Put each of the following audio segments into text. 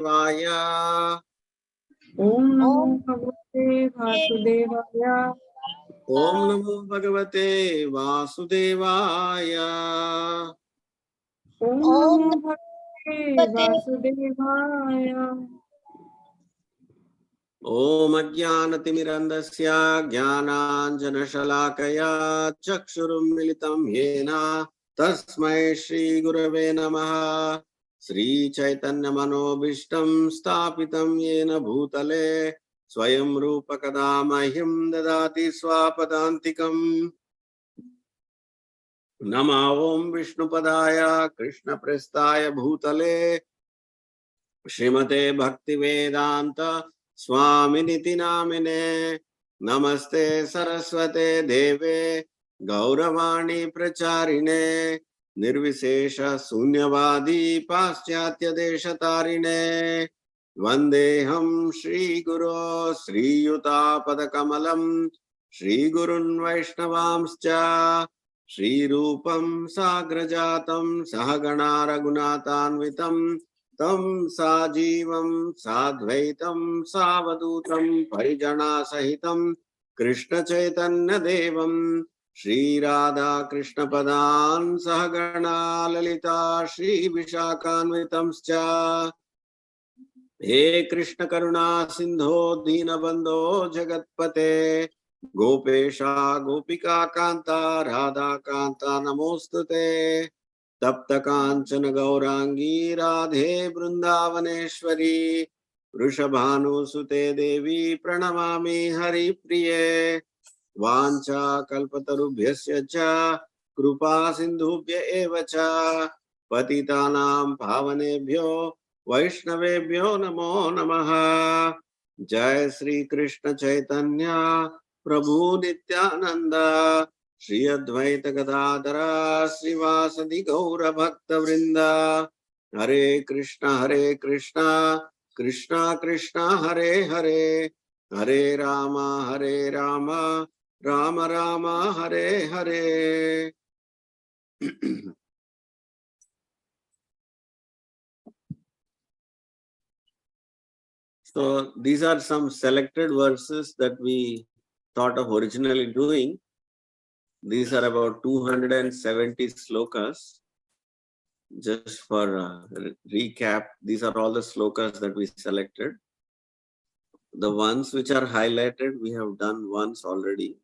Om Namo Bhagavate Vasudevaya. Om Namo Bhagavate Vasudevaya. Om Namo Bhagavate Vasudevaya. Om Ajnanatimirandasya Jnananjanashalakaya Chakshurum Militam Yena Tasmai Shri Gurave Namaha. Sri Chaitanya Manobishtam Stapitam Yena Bhutale Swayam Rupa Kadamahyam Dadati Swapadantikam. Nama Om Vishnupadaya Krishna Prestaya Bhutale Srimate Bhaktivedanta Swaminiti Namine. Namaste Saraswate Deve Gauravani Pracharine Nirvisesha Sunyavadi Paschatya Deshatarine Vandeham Shri Guru Sri Yuta Padakamalam Shri Gurun Vaishnavamscha Shri Rupam Sagrajatam Sahagana Raghunatanvitam Tam Sajivam Sadvaitam Savadutam Parijana Sahitam Krishna Chaitanya Devam Shri Radha Krishna Padan Sahagana Lalita Shri Vishakhanvitamscha He Krishna Karuna Sindho Dinabandho Jagatpate Gopesha Gopika Kanta Radha Kanta Namostute Tapta Kanchana Gaurangi Radhe Vrindavaneshwari Vrishabhanu Sute Devi Pranamami Hari Priye Vancha Kalpatarubhyasya cha Krupa Sindhubhya eva cha Patitanam Bhavanebhyo Vaishnavebhyo Namo Namaha. Jai Sri Krishna Chaitanya Prabhu Nityananda Shri Advaita Gadadara Srivasadi Gaura Bhakta Vrinda. Hare Krishna Krishna Krishna Hare Hare Hare Rama Rama Rama Hare Hare. So these are some selected verses that we thought of originally doing. These are about 270 slokas. Just for recap, these are all the slokas that we selected. The ones which are highlighted, we have done once already.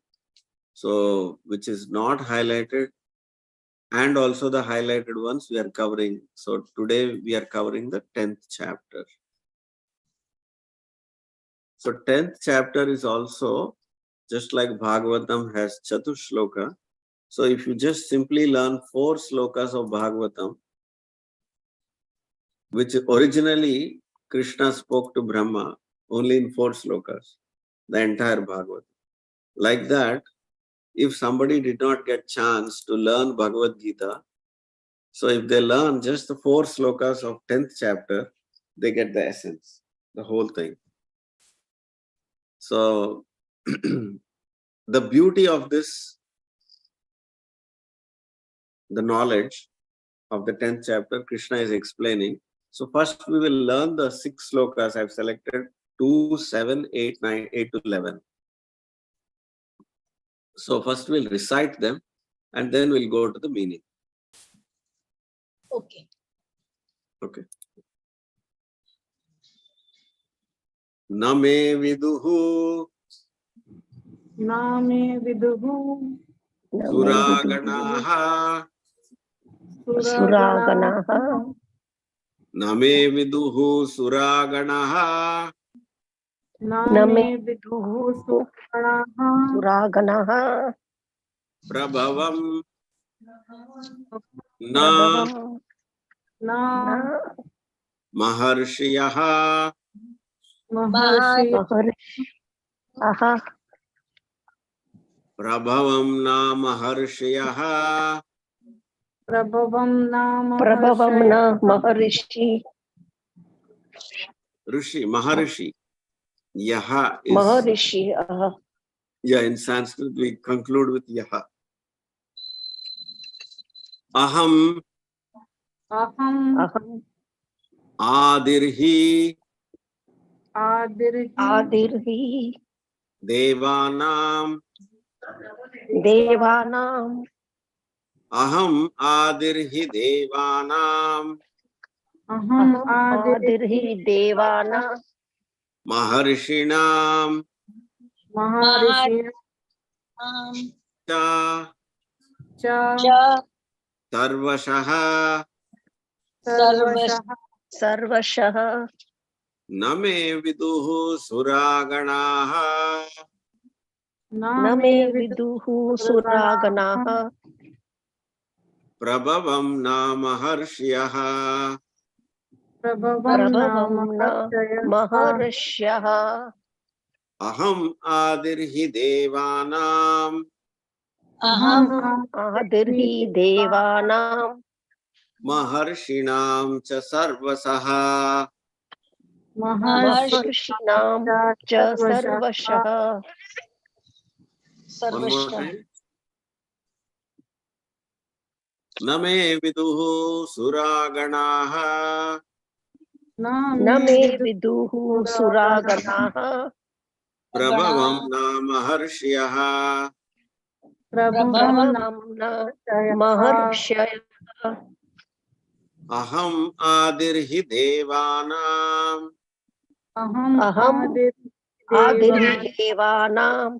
So which is not highlighted, and also the highlighted ones we are covering. So today we are covering the 10th chapter. So 10th chapter is also just like Bhagavatam has Chatushloka. So if you just simply learn 4 slokas of Bhagavatam, which originally Krishna spoke to Brahma only in 4 slokas, the entire Bhagavatam. Like that, if somebody did not get chance to learn Bhagavad Gita, so if they learn just the 4 slokas of 10th chapter, they get the essence, the whole thing. So the beauty of this, the knowledge of the 10th chapter, Krishna is explaining. So first we will learn the 6 slokas. I've selected 2, 7, 8, 9, 8 to 11. So first we'll recite them and then we'll go to the meaning. Okay. Okay. Name viduhu Name Viduhu Suraganaha Suraganaha Name viduhu Suraganaha Name Viduhu Suraganaha Prabhavam Na Na Maharshiyaha Maharshi Prabhavam Na Maharshiyaha Prabhavam na Maharishi Rishi, Maharishi. Yaha is Maharishi yeah, in Sanskrit we conclude with Yaha. Aham Aham Adirhi Adirhi Devanam Devanam Aham Adirhi Devanam Aham Adirhi Devana Maharshinam Maharishi Cha cha Sarvashaha sarvashaha Sarvashaha Name Viduhu Suraganaha Name name Viduhu vidurganaha Suraganaha Prabhavam Namaharshiyaha prabhavam nama Prabhavam na harshayasva Maharshyaha Aham Adirhi Devanam aham Aham aditi Adirhi Devanam Maharshinam Cha Sarvasaha. maharshi Maharshinam cha cha sarvashaha Sarvashaha One more time. Name Viduhu Suraganaha name Name Viduhu vidurganaha Suraganaha Prabhavam Namaharshiyaha prabhavam nama Prabhavam na harshayasva Maharshyaya Aham Adirhi Devanam aham Aham aditi Adirhi devan Devanam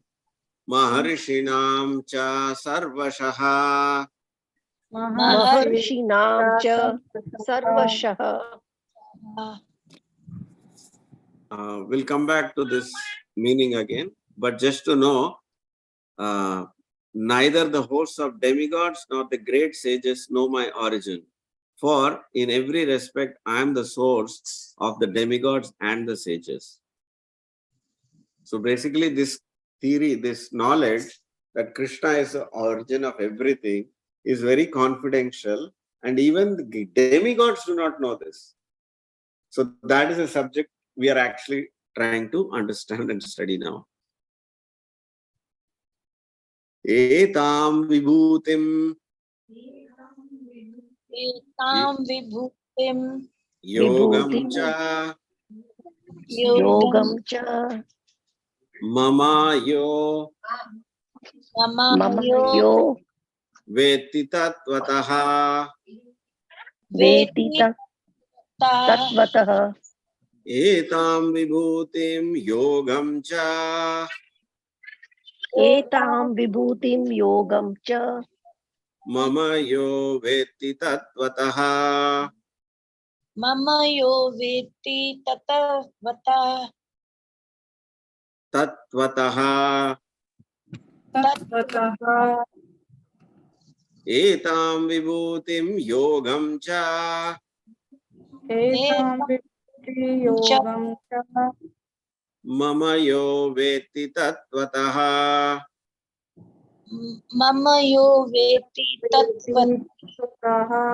Maharshinam Cha Sarvashaha. maharshi Maharshinam cha cha sarvashaha Sarvashaha. We'll come back to this meaning again, but just to know, neither the hosts of demigods nor the great sages know my origin. For in every respect, I am the source of the demigods and the sages. So basically, this theory, this knowledge that Krishna is the origin of everything is very confidential, and even the demigods do not know this. So that is a subject we are actually trying to understand and study now. Etam vibhutim Etam vibhutim yogam Vibhutim cha yogam Yogam cha mama yo Mama mamayo yo veti tatvataha. Veti veti ta Tatvatah Etam vibhutim yogam cha Etam Vibhutim Yogam cha mama yo veti tatvataha. mamayo veti tatavata Tatvataha. tatvataha Etam vibhutim yogam cha etam etam vidhi cha yogam cha mama yo veti tatvataha. mamayo veti tatvat vedi tatvataha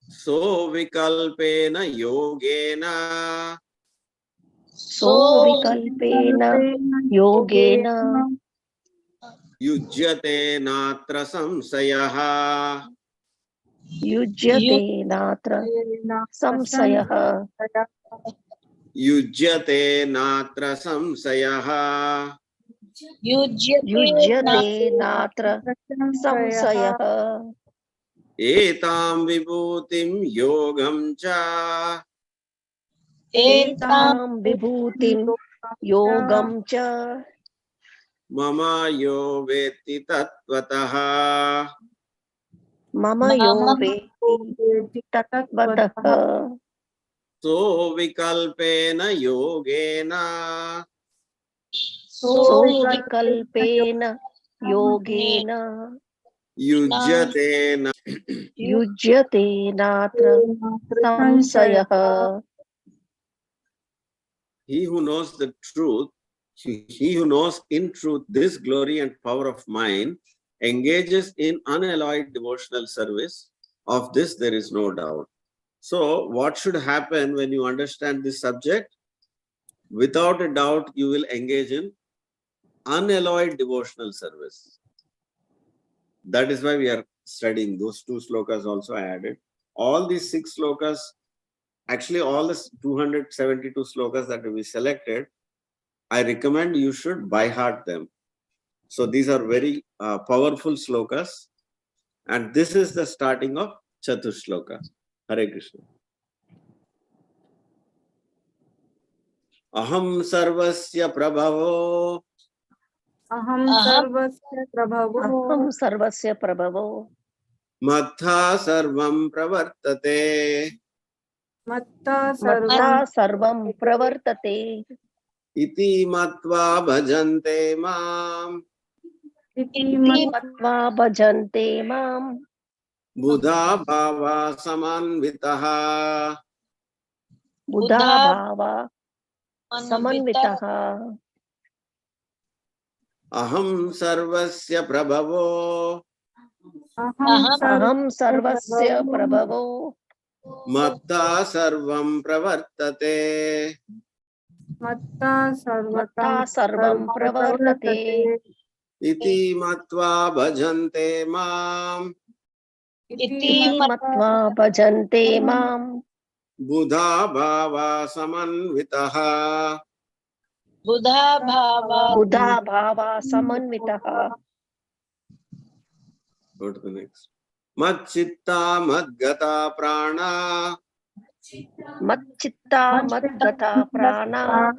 So vikalpena yogena So so Vikalpena Yogena yujyate natra samsayaha. Yujyate Natra Samsayaha Yujyate natra samsayaha. yujyate na Yujyate Natra Samsayaha Etam vibhutim yogam cha etam Etam Vibhutim Yogam cha mama yo veti tatvataha. Mama mama Yo Veti Tatvatah So vikalpena yogena so So Vikalpena ne Yogena na yujyate na. Yujyate Natra Samsayaha He who knows the truth, he who knows in truth this glory and power of mine, engages in unalloyed devotional service. Of this there is no doubt. So what should happen when you understand this subject? Without a doubt, you will engage in unalloyed devotional service. That is why we are studying those two slokas also I added. All these 6 slokas actually all the 272 slokas that we selected, I recommend you should by heart them. So these are very powerful slokas, and this is the starting of Chatushloka. Hare Krishna. Aham sarvasya prabhavo Aham Aham sarvasya prabhavo. Aham sarvasya prabhavo. Matha sarvam pravartate Matta Matta sarvam sarvam pravartate. iti matva bhajante mam iti iti Matva bhajante mam. Buddha bhava samanvitaha. Buddha buddha bhava manvita samanvitaha. Aham sarvasya prabhavo aham aham Aham sarvasya sarvasya prabhavo. prabhavo. Matta sarvam pravartate Matta Matta sarvatam sarvam sarvam pravartate pravartate. iti matva bhajante mam iti Iti matva bhajante mam. Buddha bhava samanvitaha. buddha bhava Buddha bhava samanvitaha. Go to the next. Madchitta madgata prana Matchitta madgata prana.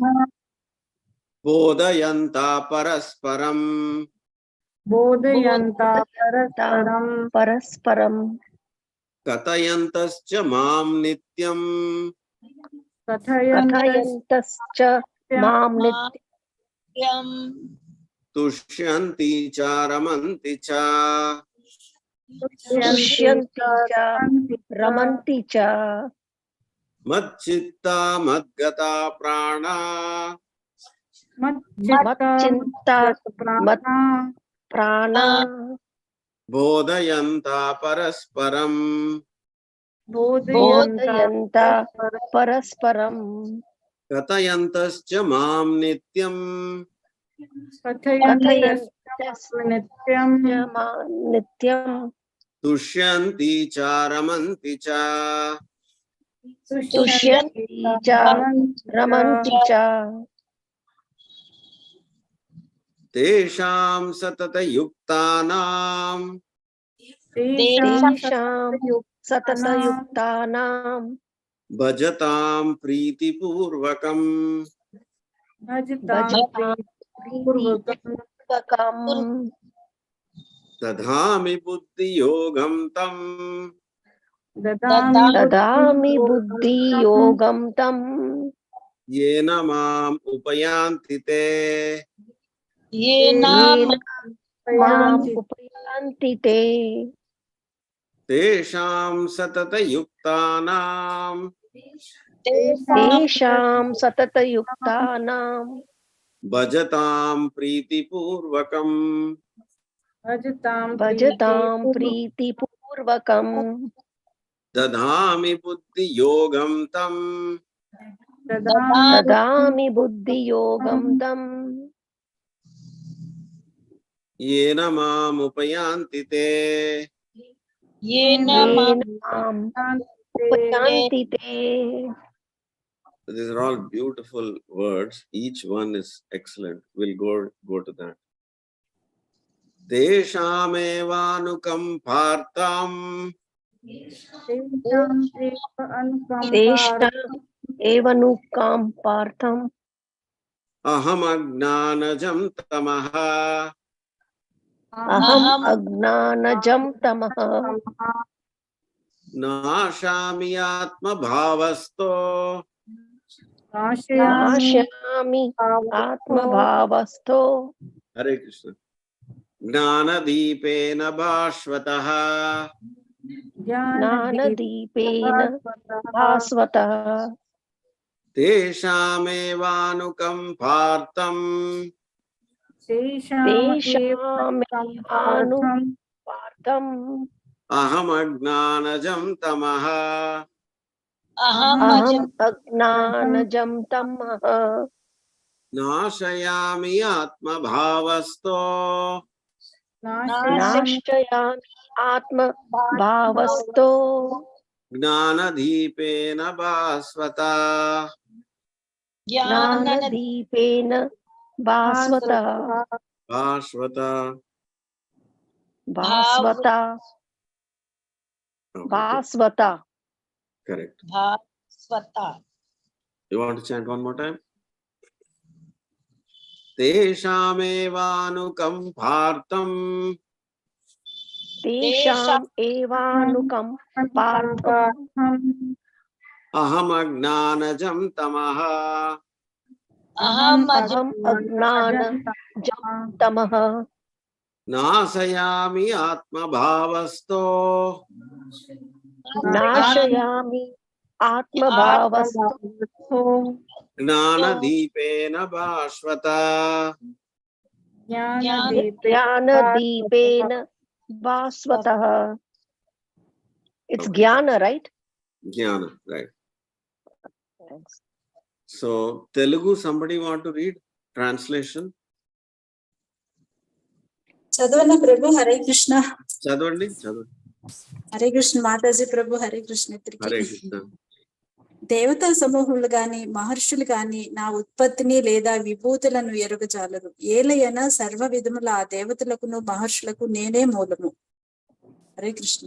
bodhayanta parasparam bodhayanta Bodhayanta parasparam parasparam. katayantascha mam nityam kathayantas Kathayantascha mam yam tushyanti cha ramanti cha. tushyanti tushyanti cha ramanti ramanti cha. Madchitta madgata prana Matchitta Matchitta prana prana. bodhayanta parasparam bodhayanta Bodhayanta parasparam. katayantascha mam nityam kathayantas Kathayantascha nityam nityam. tushyanti cha ramanti cha. tushyanti Tushyanti cha ramanti cha. Tesham satata yuktanam tesham Tesham satata yuktanam. bhajatam priti purvakam bhajatam Bhajatam purvakam purvakam. dadhami buddhi yogam tam dadami Dadami buddhi yogam tam. yena mam upayanti te. yena Yena mam upayanti te. Tesham satata yuktanam Tesham satata yuktanam. bhajatam priti purvakam Bhajatam priti purvakam. dadhami buddhi yogam tam Dadami buddhi yogam tam. yena mam upayanti te. yena Yena mam upayanti te. These are all beautiful words. Each one is excellent. We'll go to that. Teshamevānukam pārtam tesham eva anukampar Tesham evanukam partham. aham agnānajam tamaha Aham agnanajam tamaha. nāshāmi atma bhavasto nāshayami Nāshami atma bhavasto. Hare Krishna. Gnānadīpena bhāshvataha Nānadīpena bhāsvatah. Teshamevānukam pārtam tesham eva Tesham partham. aham agnānajam tamaha aham Aham agnanajam tamaha. nāshayāmi atma bhavasto nāshayami Nāshayami atma bhavasto. జ్ఞానదీపేన భాస్వతా జ్ఞానదీపేన భాస్వతః భాస్వతా భాస్వత. Correct. భాస్వత. You want to chant one more time? తేషామేవానుకంపార్థం తేషాం ఏవానుకంపార్థం అహమజ్ఞానజం తమః అహం అహం అజ్ఞానజం తమః నాశయామి ఆత్మభావస్థో నాశయామి ఆత్మభావస్థో జ్ఞానదీపేన భాస్వతా జ్ఞానదీపేన భాస్వతః. It's జ్ఞాన, right? జ్ఞాన, right. So Telugu, somebody want to read translation? చదవన ప్రభు. హరే కృష్ణ. చదవండి. హరే కృష్ణ మాతాజీ ప్రభు. హరే కృష్ణ. హరే కృష్ణ. దేవతా సమూహములు గాని మహర్షులు గాని నా ఉత్పత్తిని లేదా విభూతులను ఎరుగజాలరు. ఏలయన సర్వ విధముల ఆ దేవతలకును మహర్షులకు నేనే మూలము. Hare Krishna.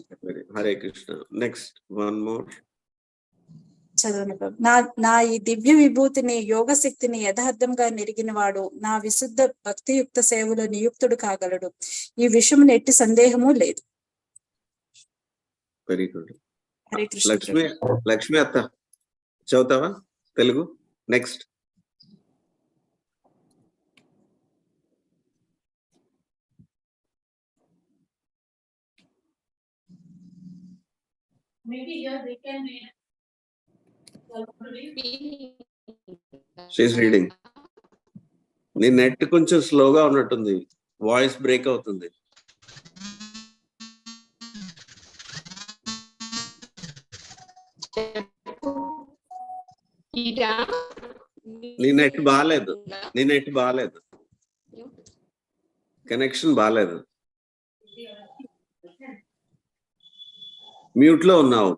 Hare Krishna. Next one more. చదవను ప్రభు. నా ఈ దివ్య విభూతిని యోగ శక్తిని యథార్థంగా నెరిగిన వాడు నా విశుద్ధ భక్తియుక్త సేవలో నియుక్తుడు కాగలడు. ఈ విషయమున ఎట్టి సందేహము లేదు. Very good. హరే కృష్ణ. లక్ష్మి అత్త చదువుతావా తెలుగు? నెక్స్ట్. She's reading. నీ నెట్ కొంచెం స్లోగా ఉన్నట్టుంది, వాయిస్ బ్రేక్ అవుతుంది. నీ నెట్ బాగాలేదు, కనెక్షన్ బాగాలేదు. మ్యూట్ లో ఉన్నావు.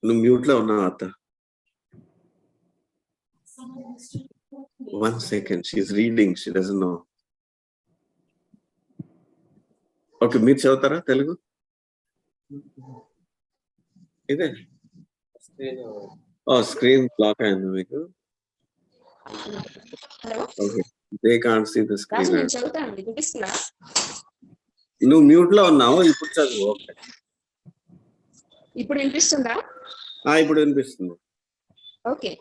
నువ్వు మ్యూట్ లో ఉన్నావు అత్త. 1 second, she's reading, she doesn't know. Okay, మీరు చదువుతారా తెలుగు? ఇదే స్క్రీన్ బ్లాక్ అయింది మీకు. Okay, they can't see the screen. నువ్వు మ్యూట్ లో ఉన్నావు, ఇప్పుడు చదువు. ఓకే, ఇప్పుడు వినిపిస్తుందా? ఇప్పుడు వినిపిస్తుంది. ఓకే.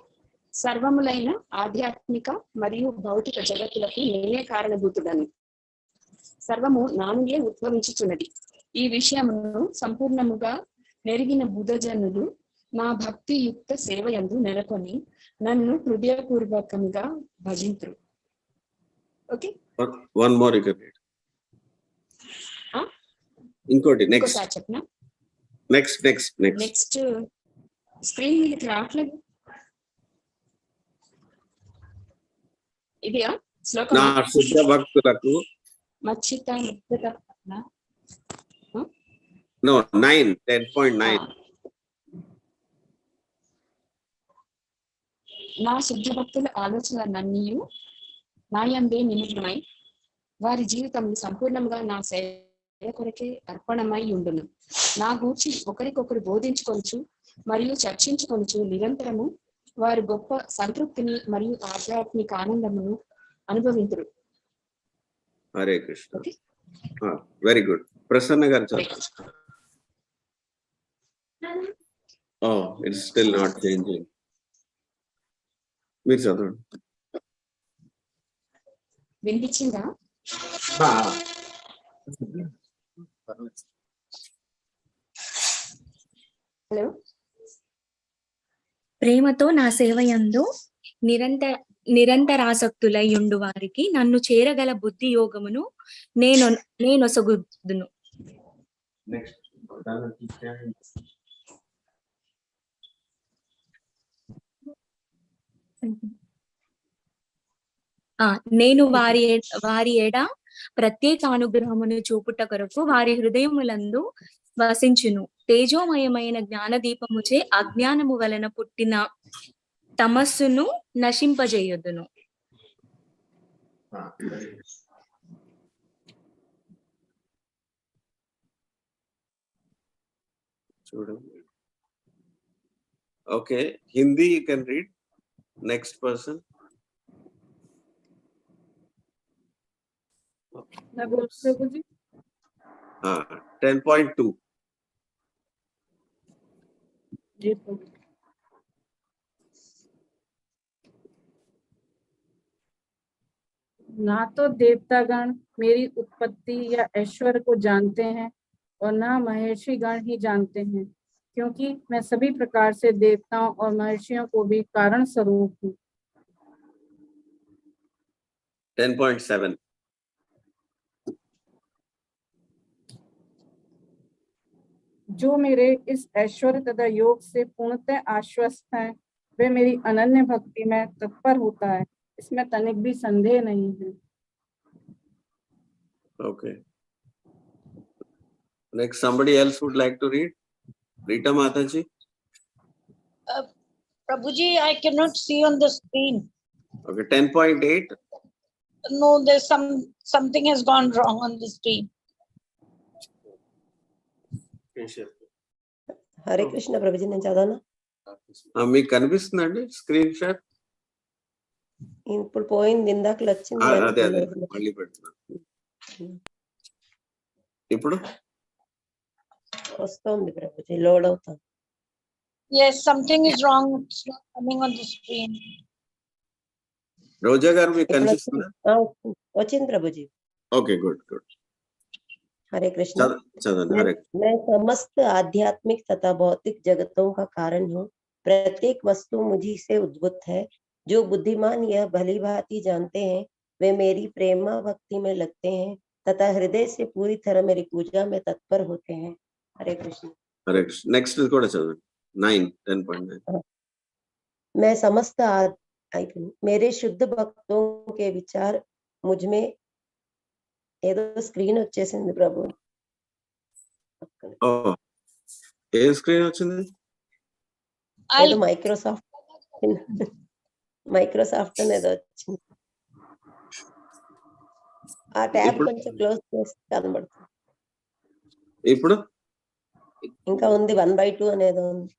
సర్వములైన ఆధ్యాత్మిక మరియు భౌతిక జగత్తులకు నేనే కారణభూతుడను. సర్వము నా నుండే ఉద్భవించుచున్నది. ఈ విషయమును సంపూర్ణముగా నెరిగిన బుధజనులు నా భక్తియుక్త సేవయందు నెలకొని నన్ను హృదయపూర్వకంగా భజింతురు. Okay, one more. ఇంకోటి నెక్స్ట్ చెప్పనా? నెక్స్ట్ స్క్రీన్ మీదకి రావట్లేదు. ఇదియా శ్లోకం? నా శుద్ధ భక్తులకు మచ్చిత No, 10.9. నా శుద్ధ భక్తుల ఆలోచనలన్నీ నాయందే నిమగ్నమై వారి జీవితం సంపూర్ణంగా నా సేవ కొరకే అర్పణమై ఉండును. నా గూర్చి ఒకరికొకరు బోధించుకొనుచు మరియు చర్చించుకొనుచు నిరంతరము వారు గొప్ప సంతృప్తిని మరియు ఆధ్యాత్మిక ఆనందమును అనుభవింతురు. హరే కృష్ణ. Very good. ప్రసన్న గారు చదువు. It's still not changing. మీరు చదవండి. వినిపించిందా? హలో. ప్రేమతో నా సేవయందు నిరంతరాసక్తులై ఉండు వారికి నన్ను చేరగల బుద్ధి యోగమును నేనొసగుదును. నేను వారి ఎడ ప్రత్యేక అనుగ్రహమును చూపుట కొరకు వారి హృదయములందు వసించును. తేజోమయమైన జ్ఞానదీపముచే అజ్ఞానము వలన పుట్టిన తమస్సును నశింపజేయుదును. Okay, Hindi you can read. Next person. मैं बोल प्रभु जी 10.2. जी प्रभु। ना तो देवतागण मेरी उत्पत्ति या ऐश्वर्य को जानते हैं और ना महर्षि गण ही जानते हैं, क्योंकि मैं सभी प्रकार से देवताओं और महर्षियों को भी कारण स्वरूप हूँ। 10.7. जो मेरे इस ऐश्वर्य तथा योग से पूर्णतः आश्वस्त हैं, वे मेरी अनन्य भक्ति में तत्पर होता है, इसमें तनिक भी संदेह नहीं है। Okay. Next, somebody else would like to read. Rita Mataji. Prabhuji, I cannot see on the screen. Okay, 10.8. No, there's something has gone wrong on the screen. Hare Krishna Prabhuji, నేను చదవనా? మీకు కనిపిస్తుందండి స్క్రీన్ షాట్? ఇప్పుడు పోయింది, ఇందాకలు వచ్చింది. అదే మళ్ళీ పెడుతున్నాను. ఇప్పుడు వస్తుంది ప్రభుజీ, లోడ్ అవుతుంది. Yes, something is wrong. It's not coming on the screen. రోజా గారు మీకు కనిపిస్తుందా? వచ్చింది Prabhuji. Okay, good good. Hare Krishna. Hare. मैं समस्त आध्यात्मिक तथा भौतिक जगतों का कारण हूँ। प्रत्येक वस्तु मुझी से उद्भूत है। जो बुद्धिमान यह भली भांति जानते हैं, वे मेरी प्रेमा भक्ति में लगते हैं तथा हृदय से पूरी तरह मेरी पूजा में तत्पर होते हैं। हरे कृष्ण। हरे कृष्ण। नेक्स्ट కూడా చదవండి. 9 10.9. मैं समस्त मेरे शुद्ध भक्तों के विचार मुझ में ఏదో స్క్రీన్ వచ్చేసింది ప్రభు. ఏ స్క్రీన్ వచ్చింది? ఏదో మైక్రోసాఫ్ట్ అనేది వచ్చింది. ఆ ట్యాబ్ కొంచెం క్లోజ్ చేసి కనబడుతుంది. ఇప్పుడు ఇంకా ఉంది 1/2 అనేది ఉంది.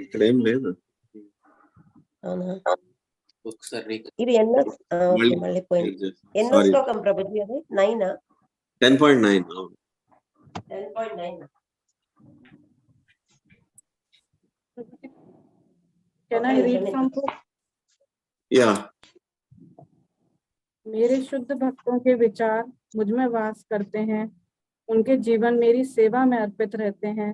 ఇక్కడ ఏం లేదు. అవునా? ఇది ఎన్నో మళ్ళీ పోయింది. ఎన్నో శ్లోకం ప్రభుజీ? అది 9 10.9. 10.9. Can I read from book? Yeah. मेरे शुद्ध भक्तों के विचार मुझ में वास करते हैं, उनके जीवन मेरी सेवा में अर्पित रहते हैं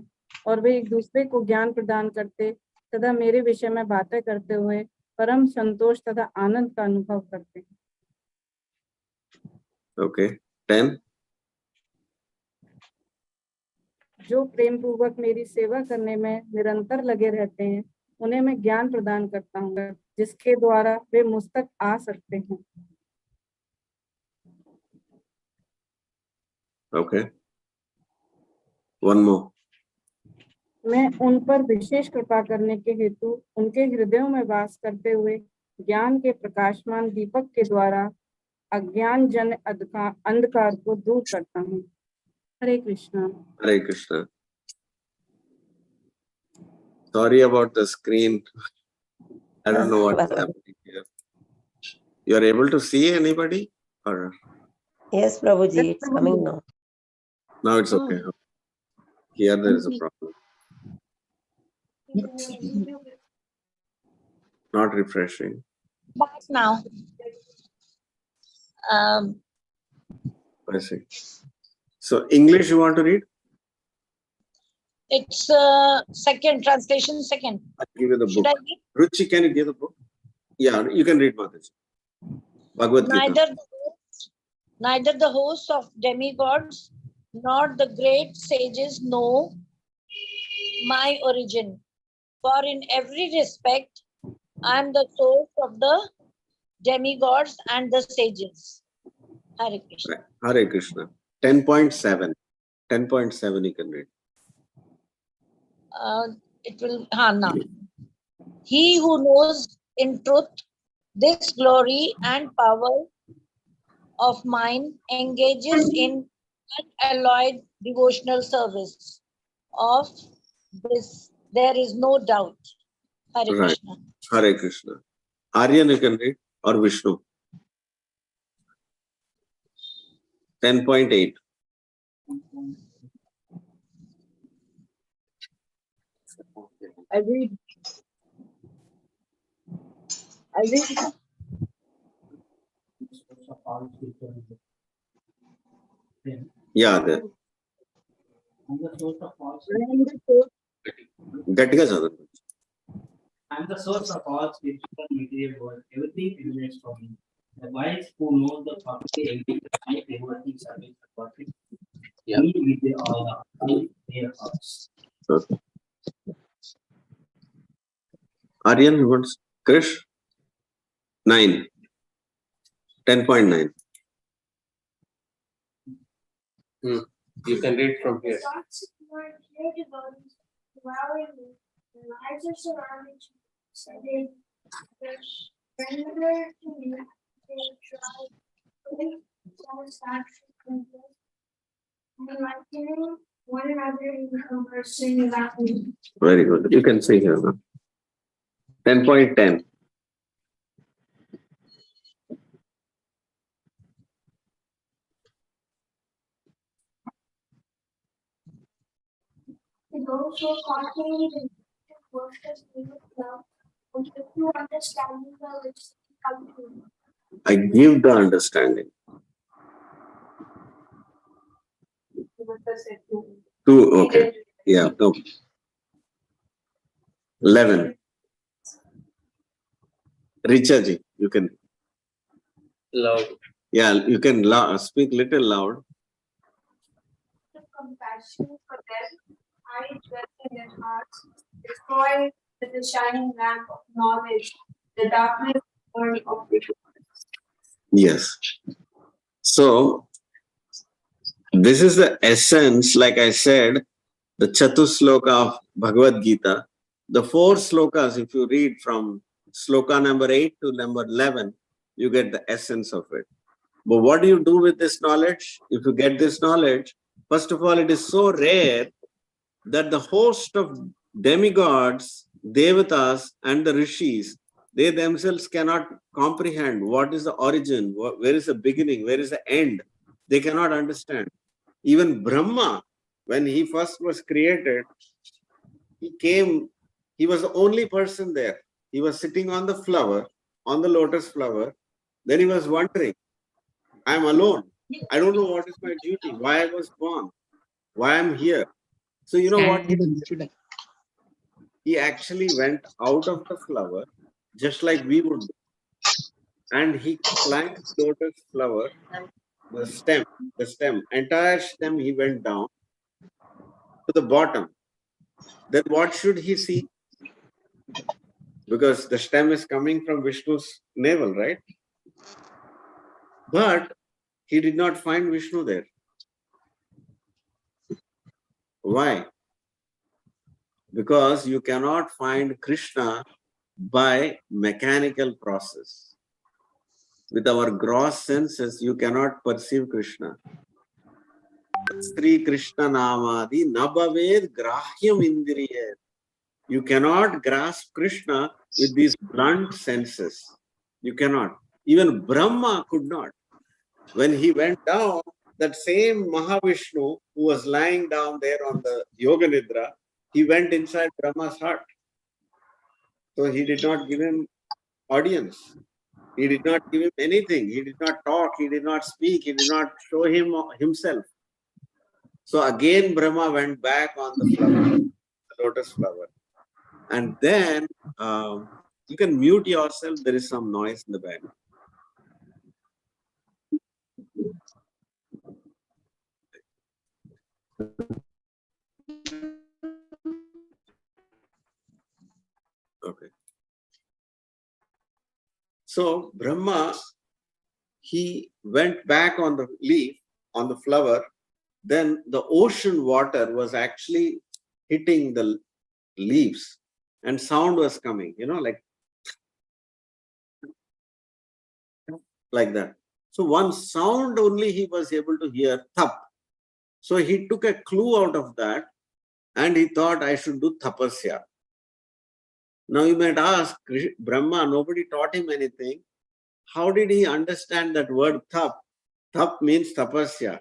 और वे एक दूसरे को ज्ञान प्रदान करते तथा मेरे विषय में बातें करते हुए परम संतोष तथा आनंद का अनुभव करते हैं। Okay. 10. जो प्रेम पूर्वक मेरी सेवा करने में निरंतर लगे रहते हैं, उन्हें मैं ज्ञान प्रदान करता हूँ, जिसके द्वारा वे मुझ तक आ सकते हैं। Okay. One more. मैं उन पर विशेष कृपा करने के हेतु उनके हृदयों में वास करते हुए ज्ञान के प्रकाशमान दीपक के द्वारा अज्ञान जन अंधकार को दूर करता हूँ। हरे Krishna. Hare Krishna. Sorry about the screen. I don't know what's happening here. You are able to see anybody? Or Yes, Prabhuji, it's coming now. now it's okay. Here there is a problem. Not refreshing. Back now. I see. So English you want to read? It's second translation. Second. I'll give you the book. Should I read? Ruchi, can you give the book? Yeah, you can read Mataji. Bhagavad Gita. Neither the hosts of demigods nor the great sages know my origin. For in every respect, I am the source of the demigods and the sages. Hare Krishna. Hare Krishna. 10.7. 10.7 you can read. It will, now. He who knows in truth this glory and power of mine engages in unalloyed devotional service. Of this, there is no doubt. Hare Right. Krishna. Hare Krishna. Aryan you can read or Vishnu. 10.8. I read. Yeah, there. I'm the source of all Gatiga chadanu. I'm the source of all spiritual material world. Everything emanates from me. The wise who knows the property engage my everything service the perfect. Me with their hearts. Okay. Aryan who wants? Krish? 9. 10.9. You can read from here. Very good. You can see here now. 10.10. Those who constantly worship with love will give you understanding by which they come to you. I give the understanding. 2, okay. Yeah, no. 11. Richa ji, you can. Loud. Yeah, you can speak little loud. Compassion for them, I dwell in their hearts, destroy with the shining lamp of knowledge, the darkness burn of ignorance. Yes. So, this is the essence, like I said, the Chatusloka of Bhagavad Gita. The 4 slokas, if you read from sloka number 8 to number 11, you get the essence of it. But what do you do with this knowledge? If you get this knowledge, first of all, it is so rare that the host of demigods, devatas, and the rishis, they themselves cannot comprehend what is the origin, where is the beginning, where is the end. They cannot understand. Even Brahma, when he first was created, he was the only person there. He was sitting on the flower, on the lotus flower. Then he was wondering, I'm alone. I don't know what is my duty, why I was born, why I'm here. So you know what he did? He actually went out of the flower, just like we would do. And he climbed the lotus flower, the stem, entire stem, he went down to the bottom. Then what should he see? Because the stem is coming from Vishnu's navel, right? But he did not find Vishnu there. Why? Because you cannot find Krishna by mechanical process. With our gross senses, you cannot perceive Krishna. Sri Krishna Namadi Nabhaved Grahyam Indriyet. You cannot grasp Krishna with these blunt senses. You cannot. Even Brahma could not. When he went down, that same Mahavishnu who was lying down there on the Yoga Nidra, he went inside Brahma's heart. So he did not give him audience. He did not give him anything. He did not talk. He did not speak. He did not show him himself. So again, Brahma went back on the flower, the lotus flower. And then you can mute yourself. There is some noise in the background. Okay. So Brahma, he went back on the leaf, on the flower. Then the ocean water was actually hitting the leaves and sound was coming, like that. So one sound only he was able to hear, thap. So he took a clue out of that and he thought, I should do tapasya. Now you might ask, Brahma, nobody taught him anything. How did he understand that word tap? Tap means tapasya.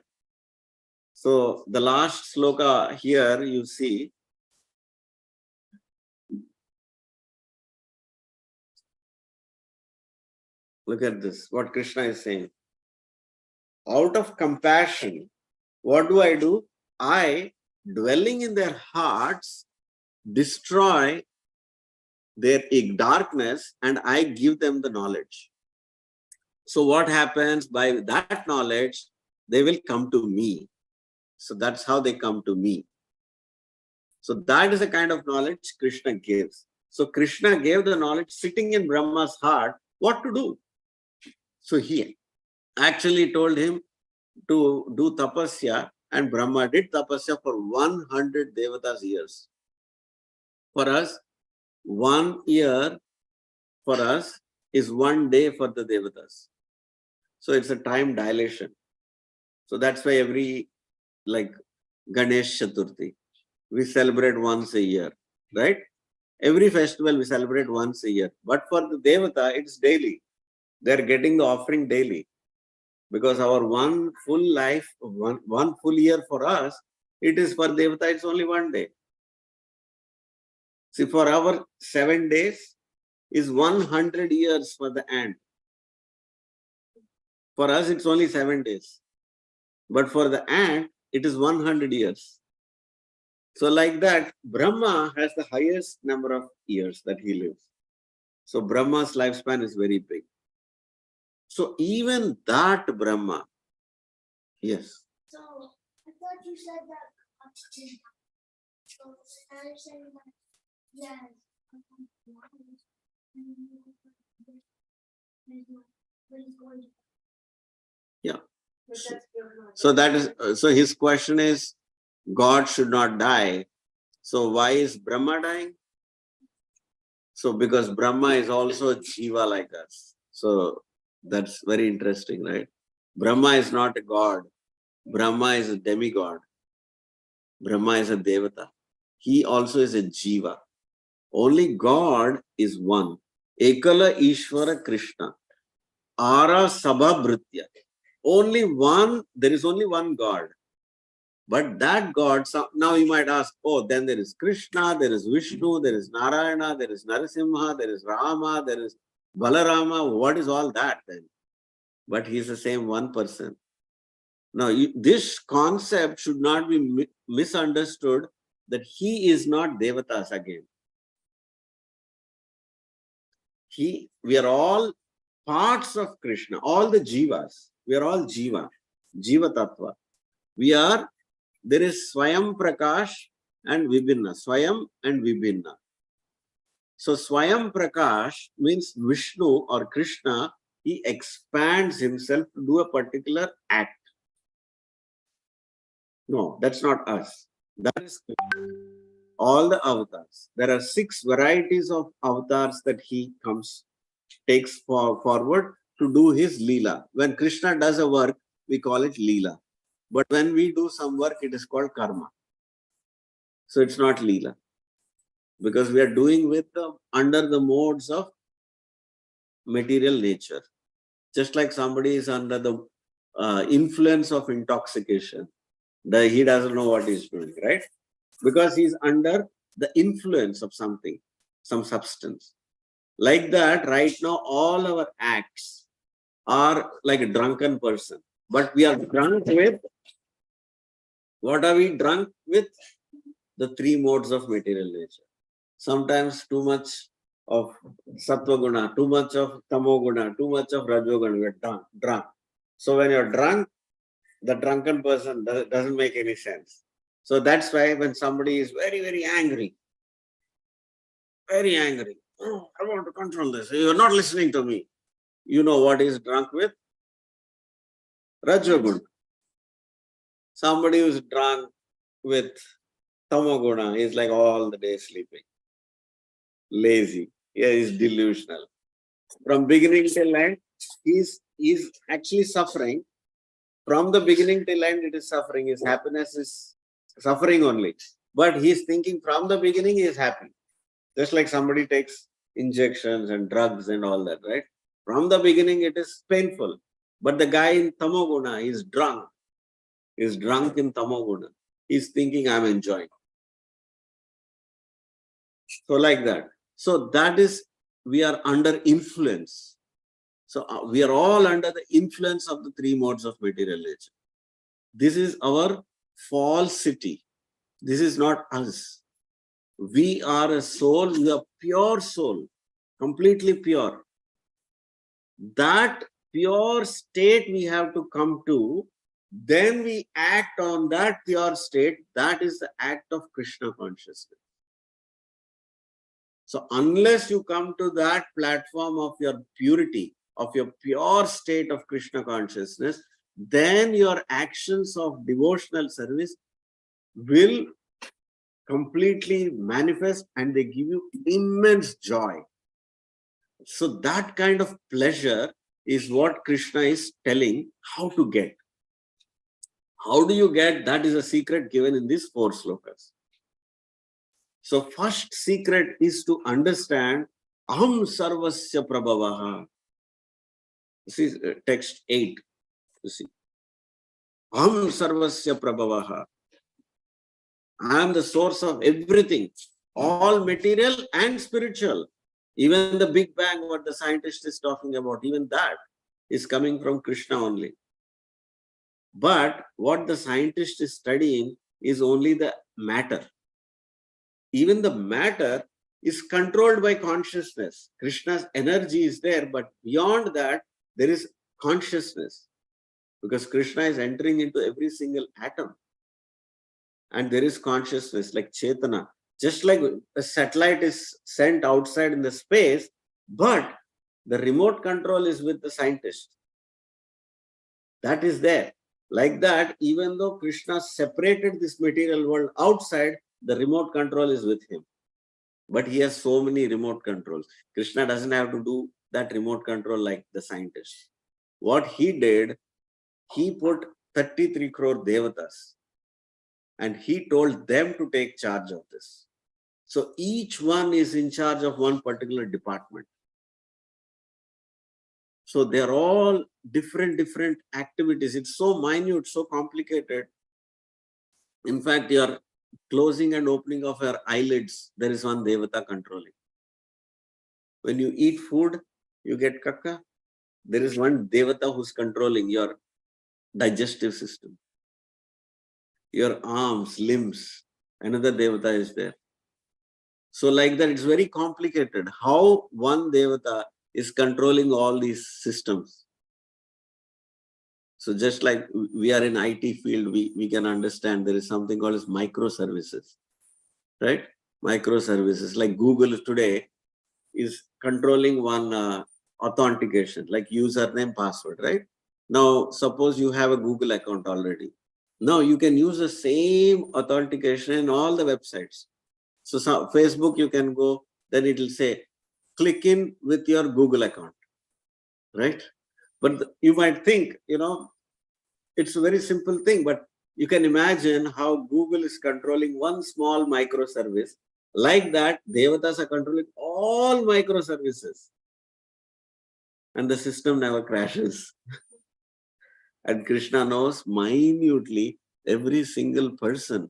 So the last sloka here you see, look at this, what Krishna is saying. Out of compassion, what do? I, dwelling in their hearts, destroy their darkness and I give them the knowledge. So what happens? By that knowledge, they will come to me. So that's how they come to me. So that is the kind of knowledge Krishna gives. So Krishna gave the knowledge sitting in Brahma's heart, what to do. So he actually told him to do tapasya, and Brahma did tapasya for 100 Devatas years. For us, 1 year for us is 1 day for the Devatas. So it's a time dilation. So that's why every, like Ganesh Chaturthi, we celebrate once a year, right? Every festival we celebrate once a year. But for the Devata, it's daily. They're getting the offering daily. Because our one full life, one full year for us, it is for Devata, it's only 1 day. See, for our 7 days is 100 years for the ant. For us, it's only 7 days. But for the ant, it is 100 years. So like that, Brahma has the highest number of years that he lives. So Brahma's lifespan is very big. So even that Brahma, yes. So I thought you said that. So I'm saying that, yes. Yeah. So that is, so his question is, God should not die. So why is Brahma dying? So because Brahma is also a jiva like us. So that's very interesting, right? Brahma is not a god. Brahma is a demigod. Brahma is a devata. He also is a jiva. Only God is one. Ekala Ishvara Krishna. Ara Sabha Bhritya. Only one, there is only one God. But that God, now you might ask, oh, then there is Krishna, there is Vishnu, there is Narayana, there is Narasimha, there is Rama, there is Balarama. What is all that then? But he is the same one person. Now, this concept should not be misunderstood that he is not Devatas again. We are all parts of Krishna, all the jivas. We are all jiva, jiva tattva. There is Swayam Prakash and Vibhinna, Swayam and Vibhinna. So Swayam Prakash means Vishnu or Krishna, he expands himself to do a particular act. No, that's not us. That is all the avatars. There are 6 varieties of avatars that he takes forward to do his Leela. When Krishna does a work, we call it Leela. But when we do some work, it is called karma. So it's not Leela. Because we are doing under the modes of material nature. Just like somebody is under the influence of intoxication. He doesn't know what he's doing, right? Because he's under the influence of something, some substance. Like that, right now, all our acts are like a drunken person. But we are drunk with, what are we drunk with? The 3 modes of material nature. Sometimes too much of sattva guna, too much of tamo guna, too much of rajo guna, we are drunk. So when you're drunk, the drunken person doesn't make any sense. So that's why when somebody is very, very angry, oh, I want to control this. You're not listening to me. You know what is drunk with? Rajoguna. Somebody who is drunk with Tamoguna is like all the day sleeping, lazy. Yeah, he's delusional. From beginning till end, he's actually suffering. From the beginning till end, it is suffering. His happiness is suffering only. But he's thinking from the beginning he is happy. Just like somebody takes injections and drugs and all that, right? From the beginning it is painful. But the guy in Tamoguna is drunk. He's drunk in Tamoguna. He's thinking, I'm enjoying. So like that. So that is, we are under influence. So we are all under the influence of the three modes of material nature. This is our falsity. This is not us. We are a soul, we are pure soul, completely pure. That pure state we have to come to, then we act on that pure state. That is the act of Krishna consciousness. So unless you come to that platform of your purity, of your pure state of Krishna consciousness, then your actions of devotional service will completely manifest and they give you immense joy. So that kind of pleasure is what Krishna is telling how to get. How do you get? That is a secret given in these 4 slokas. So first secret is to understand Aham Sarvasya Prabhavaha. This is text 8. You see. Aham Sarvasya Prabhavaha. I am the source of everything, all material and spiritual. Even the Big Bang, what the scientist is talking about, even that is coming from Krishna only. But what the scientist is studying is only the matter. Even the matter is controlled by consciousness. Krishna's energy is there, but beyond that, there is consciousness. Because Krishna is entering into every single atom. And there is consciousness like Chetana. Just like a satellite is sent outside in the space, but the remote control is with the scientist. That is there. Like that, even though Krishna separated this material world outside, the remote control is with him. But he has so many remote controls. Krishna doesn't have to do that remote control like the scientist. What he did, he put 33 crore devatas. And he told them to take charge of this. So each one is in charge of one particular department. So they're all different activities. It's so minute, so complicated. In fact, your closing and opening of your eyelids, there is one devata controlling. When you eat food, you get kakka. There is one devata who's controlling your digestive system. Your arms, limbs, another devata is there. So like that, it's very complicated how one devata is controlling all these systems. So just like we are in IT field, we can understand there is something called as microservices, right? Microservices like Google today is controlling one authentication, like username, password, right? Now, suppose you have a Google account already. Now you can use the same authentication in all the websites. So Facebook, you can go, then it will say, click in with your Google account, right? But you might think, it's a very simple thing, but you can imagine how Google is controlling one small microservice. Like that, devatas are controlling all microservices. And the system never crashes. And Krishna knows minutely every single person,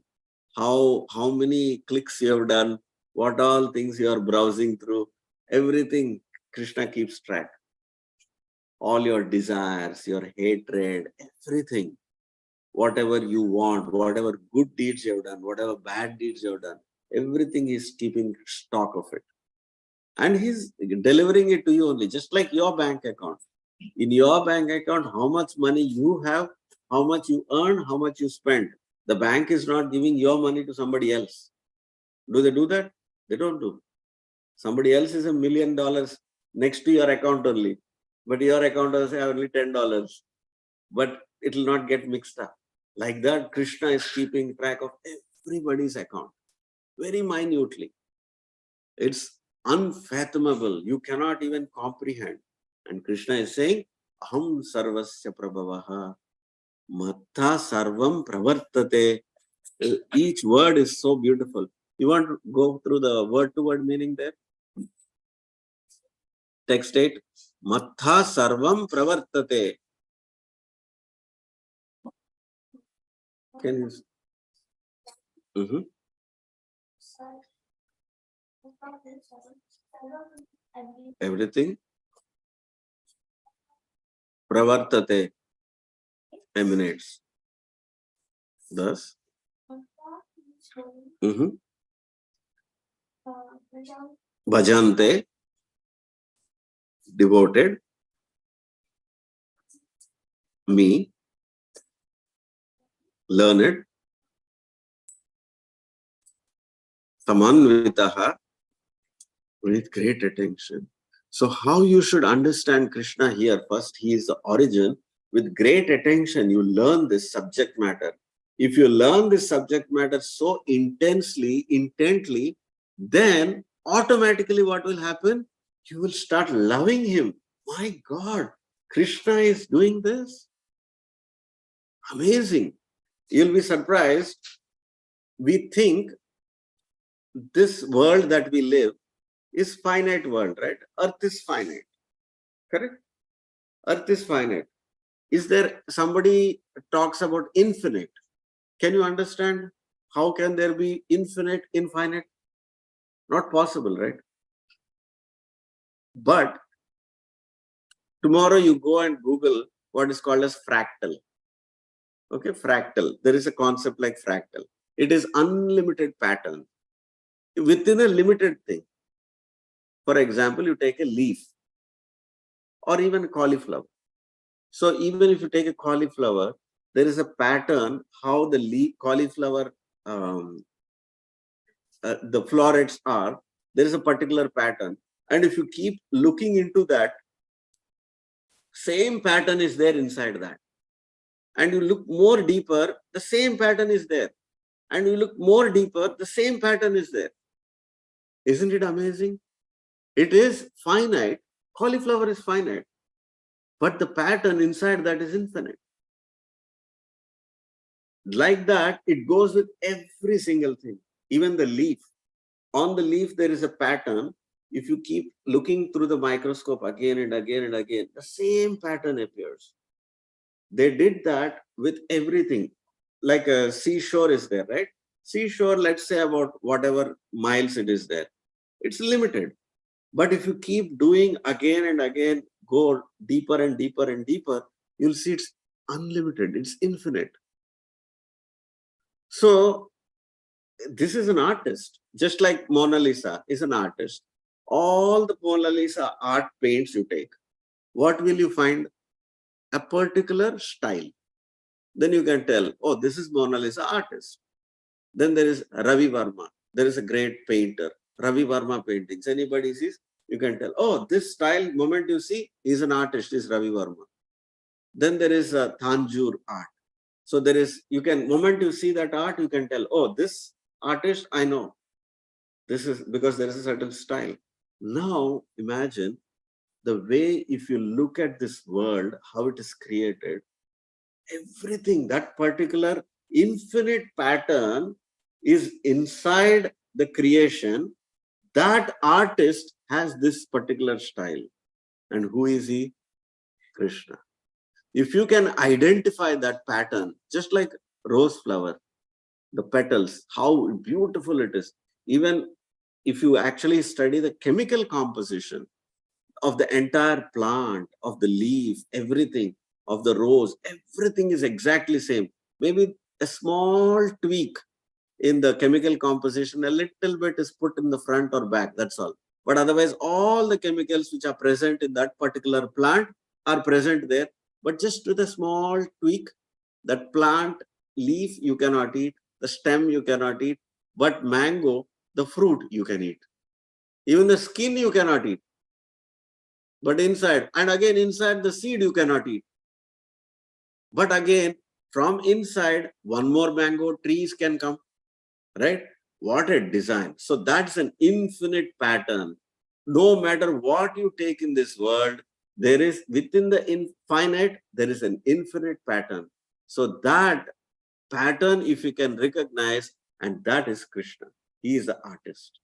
how many clicks you have done, what all things you are browsing through, everything Krishna keeps track. All your desires, your hatred, everything, whatever you want, whatever good deeds you have done, whatever bad deeds you have done, everything is keeping stock of it. And he's delivering it to you only, just like your bank account. In your bank account, how much money you have, how much you earn, how much you spend. The bank is not giving your money to somebody else. Do they do that? They don't do. Somebody else is $1 million next to your account only. but your account will say only $10, but it will not get mixed up. Like that, Krishna is keeping track of everybody's account very minutely. It's unfathomable. You cannot even comprehend. And Krishna is saying, Aham sarvasya prabhavaha matta sarvam pravartate. Each word is so beautiful. You want to go through the word-to-word meaning there? Text 8. Mattha sarvam pravartate. Can you? Everything pravartate emanates. Thus, bhajante, devoted, me, learned, samanvitaha, with great attention. So how you should understand Krishna here? First, he is the origin. With great attention, you learn this subject matter. If you learn this subject matter so intensely, intently, then automatically what will happen? You will start loving him. My God, Krishna is doing this. Amazing. You'll be surprised. We think this world that we live is finite world, right? Earth is finite. Correct? Earth is finite. Is there somebody talks about infinite? Can you understand how can there be infinite, infinite? Not possible, right? But tomorrow you go and Google what is called as fractal. Okay, fractal. There is a concept like fractal. It is unlimited pattern within a limited thing. For example, you take a leaf or even a cauliflower. So even if you take a cauliflower, there is a pattern how the leaf, cauliflower, the florets are. There is a particular pattern. And if you keep looking into that, same pattern is there inside that. And you look more deeper, the same pattern is there. And you look more deeper, the same pattern is there. Isn't it amazing? It is finite. Cauliflower is finite. But the pattern inside that is infinite. Like that, it goes with every single thing. Even the leaf. On the leaf, there is a pattern. If you keep looking through the microscope again and again and again, the same pattern appears. They did that with everything. Like a seashore is there, right? Seashore, let's say about whatever miles it is there. It's limited. But if you keep doing again and again, go deeper and deeper and deeper, you'll see it's unlimited. It's infinite. So this is an artist, just like Mona Lisa is an artist. All the Mona Lisa art paints you take, what will you find? A particular style. Then you can tell, oh, this is Mona Lisa artist. Then there is Ravi Varma. There is a great painter. Ravi Varma paintings. Anybody sees, you can tell, oh, this style, moment you see, he's an artist, is Ravi Varma. Then there is a Tanjore art. So there is, you can, moment you see that art, you can tell, oh, this artist, I know. This is because there is a certain style. Now imagine the way, if you look at this world, how it is created, everything, that particular infinite pattern is inside the creation. That artist has this particular style. And who is he? Krishna. If you can identify that pattern, just like rose flower, the petals, how beautiful it is. Even if you actually study the chemical composition of the entire plant, of the leaf, everything, of the rose, everything is exactly same. Maybe a small tweak in the chemical composition, a little bit is put in the front or back, that's all. But otherwise, all the chemicals which are present in that particular plant are present there. But just with a small tweak, that plant leaf you cannot eat, the stem you cannot eat, but mango, the fruit you can eat. Even the skin you cannot eat. But inside, and again inside the seed you cannot eat. But again, from inside, one more mango trees can come, right? What a design. So that's an infinite pattern. No matter what you take in this world, there is within the infinite, there is an infinite pattern. So that pattern, if you can recognize, and that is Krishna. He is the artist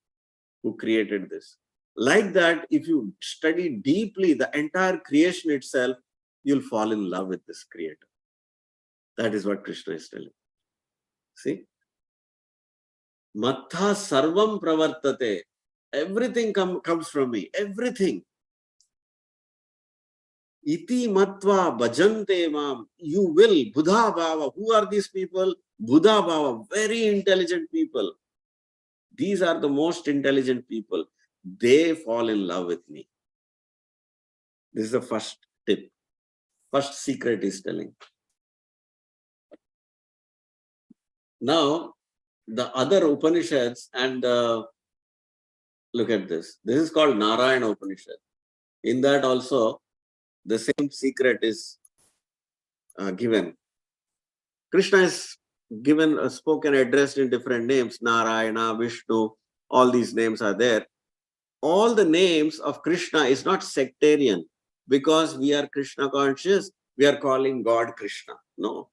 who created this. Like that, if you study deeply the entire creation itself, you'll fall in love with this creator. That is what Krishna is telling. See? Matha sarvam pravartate. Everything comes from me. Everything. Iti matva bhajante mam. You will. Buddha Bhava. Who are these people? Buddha Bhava. Very intelligent people. These are the most intelligent people. They fall in love with me. This is the first tip. First secret is telling. Now, the other Upanishads, and look at this. This is called Narayana Upanishad. In that also, the same secret is given. Krishna is given, spoken, addressed in different names. Narayana, Vishnu, all these names are there. All the names of Krishna is not sectarian. Because we are Krishna conscious, we are calling God Krishna. No.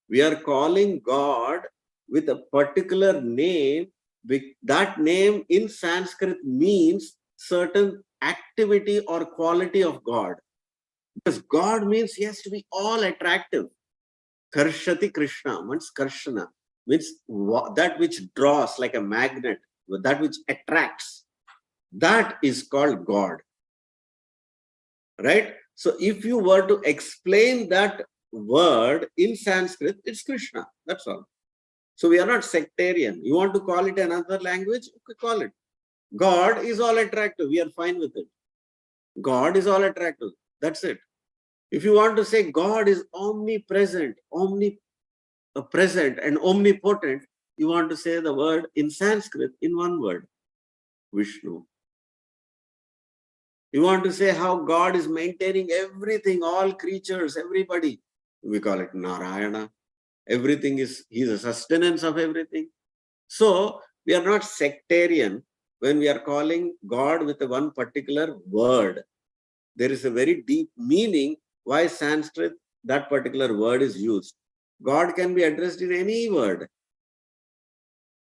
We are calling God with a particular name. That name in Sanskrit means certain activity or quality of God. Because God means he has to be all attractive. Karshati Krishna means Karshana, means that which draws like a magnet, that which attracts. That is called God. Right? So if you were to explain that word in Sanskrit, it's Krishna. That's all. So we are not sectarian. You want to call it another language? Okay, call it. God is all attractive. We are fine with it. God is all attractive. That's it. If you want to say God is omnipresent, omnipresent and omnipotent, you want to say the word in Sanskrit in one word, Vishnu. You want to say how God is maintaining everything, all creatures, everybody. We call it Narayana. Everything is, he's a sustenance of everything. So we are not sectarian when we are calling God with one particular word. There is a very deep meaning why Sanskrit, that particular word is used. God can be addressed in any word.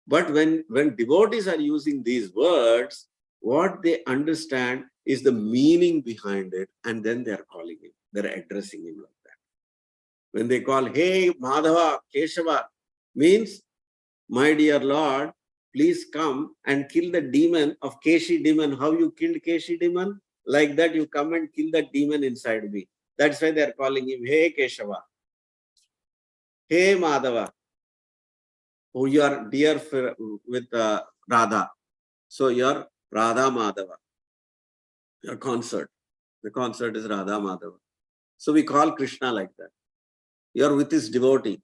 But when devotees are using these words, what they understand is the meaning behind it, and then they are calling him, they're addressing him like that. When they call, hey, Madhava, Keshava, means, my dear Lord, please come and kill the demon of Keshi demon. How you killed Keshi demon? Like that, you come and kill the demon inside me. That's why they are calling him, hey, Keshava, hey, Madhava. Oh, you are dear with Radha. So you're Radha Madhava. Your consort. The consort is Radha Madhava. So we call Krishna like that. You're with his devotee.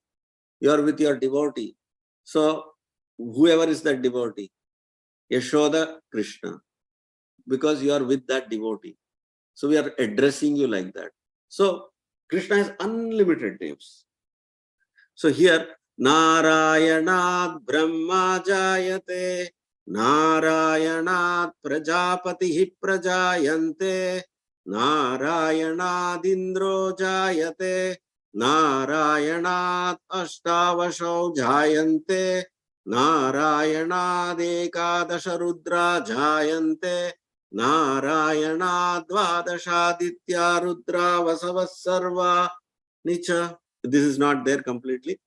You're with your devotee. So whoever is that devotee, Yashoda Krishna, because you are with that devotee. So we are addressing you like that. So Krishna has unlimited names. So here, Narayanat Brahma Jayate, Narayanat Prajapatihi Prajayante, Narayanadindro Jayate, Narayanat Ashtavasho Jayante, Narayanad Ekadasha Rudra Jayante, Narayanad Dvadashaditya Rudra Vasavasarva Nicha. This is not there completely.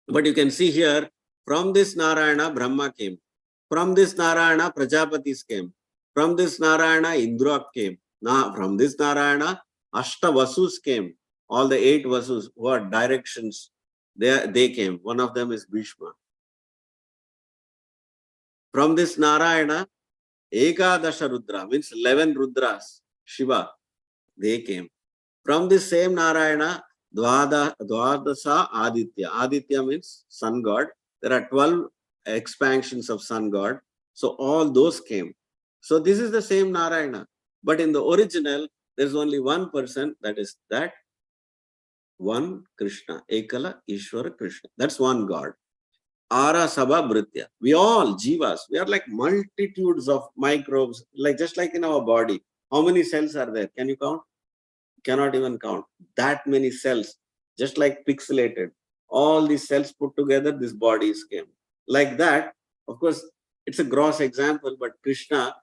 But you can see here, from this Narayana, Brahma came. From this Narayana, Prajapatis came. From this Narayana, Indra came. Now, from this Narayana, Ashta Vasus came. All the 8 Vasus, who are directions, they came. One of them is Bhishma. From this Narayana, Ekadasha Rudra, means 11 Rudras, Shiva, they came. From this same Narayana, Dvadasa Aditya. Aditya means sun god. There are 12 expansions of sun god. So all those came. So this is the same Narayana. But in the original, there's only one person, that is that one Krishna, Ekala Ishvara Krishna. That's one God. Ara Sabha Bhritya. We all, Jivas, we are like multitudes of microbes, like just like in our body. How many cells are there? Can you count? Cannot even count. That many cells, just like pixelated. All these cells put together, this body is came. Like that, of course, it's a gross example, but Krishna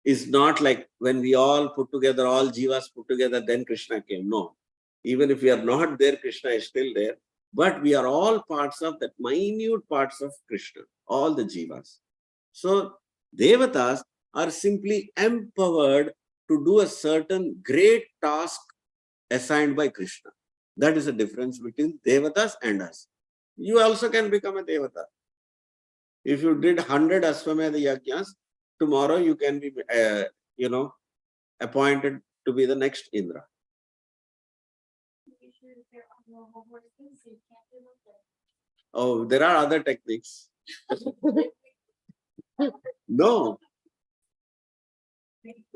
is not like when we all put together, all Jivas put together, then Krishna came. No. Even if we are not there, Krishna is still there. But we are all parts of that minute parts of Krishna, all the Jivas. So Devatas are simply empowered to do a certain great task assigned by Krishna. That is the difference between Devatas and us. You also can become a Devata. If you did 100 Aswamedha Yajnas, tomorrow you can be, appointed to be the next Indra. Oh, there are other techniques. No.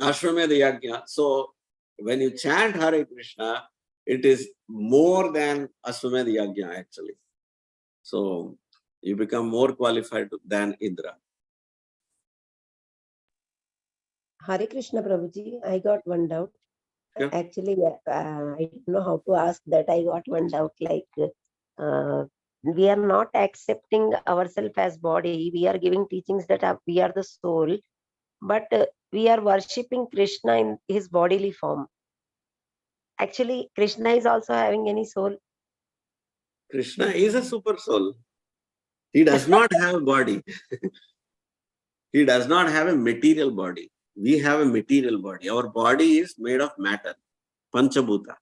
Ashwamedha Yajna. So when you chant Hare Krishna, it is more than Ashwamedha Yajna actually. So you become more qualified than Indra. Hare Krishna Prabhuji, I got one doubt. Yeah. Actually, I don't know how to ask that. I got one doubt, like we are not accepting ourselves as body. We are giving teachings that we are the soul, but we are worshipping Krishna in his bodily form. Actually, Krishna is also having any soul. Krishna is a super soul. He does not have a body. He does not have a material body. We have a material body. Our body is made of matter, Panchabhuta.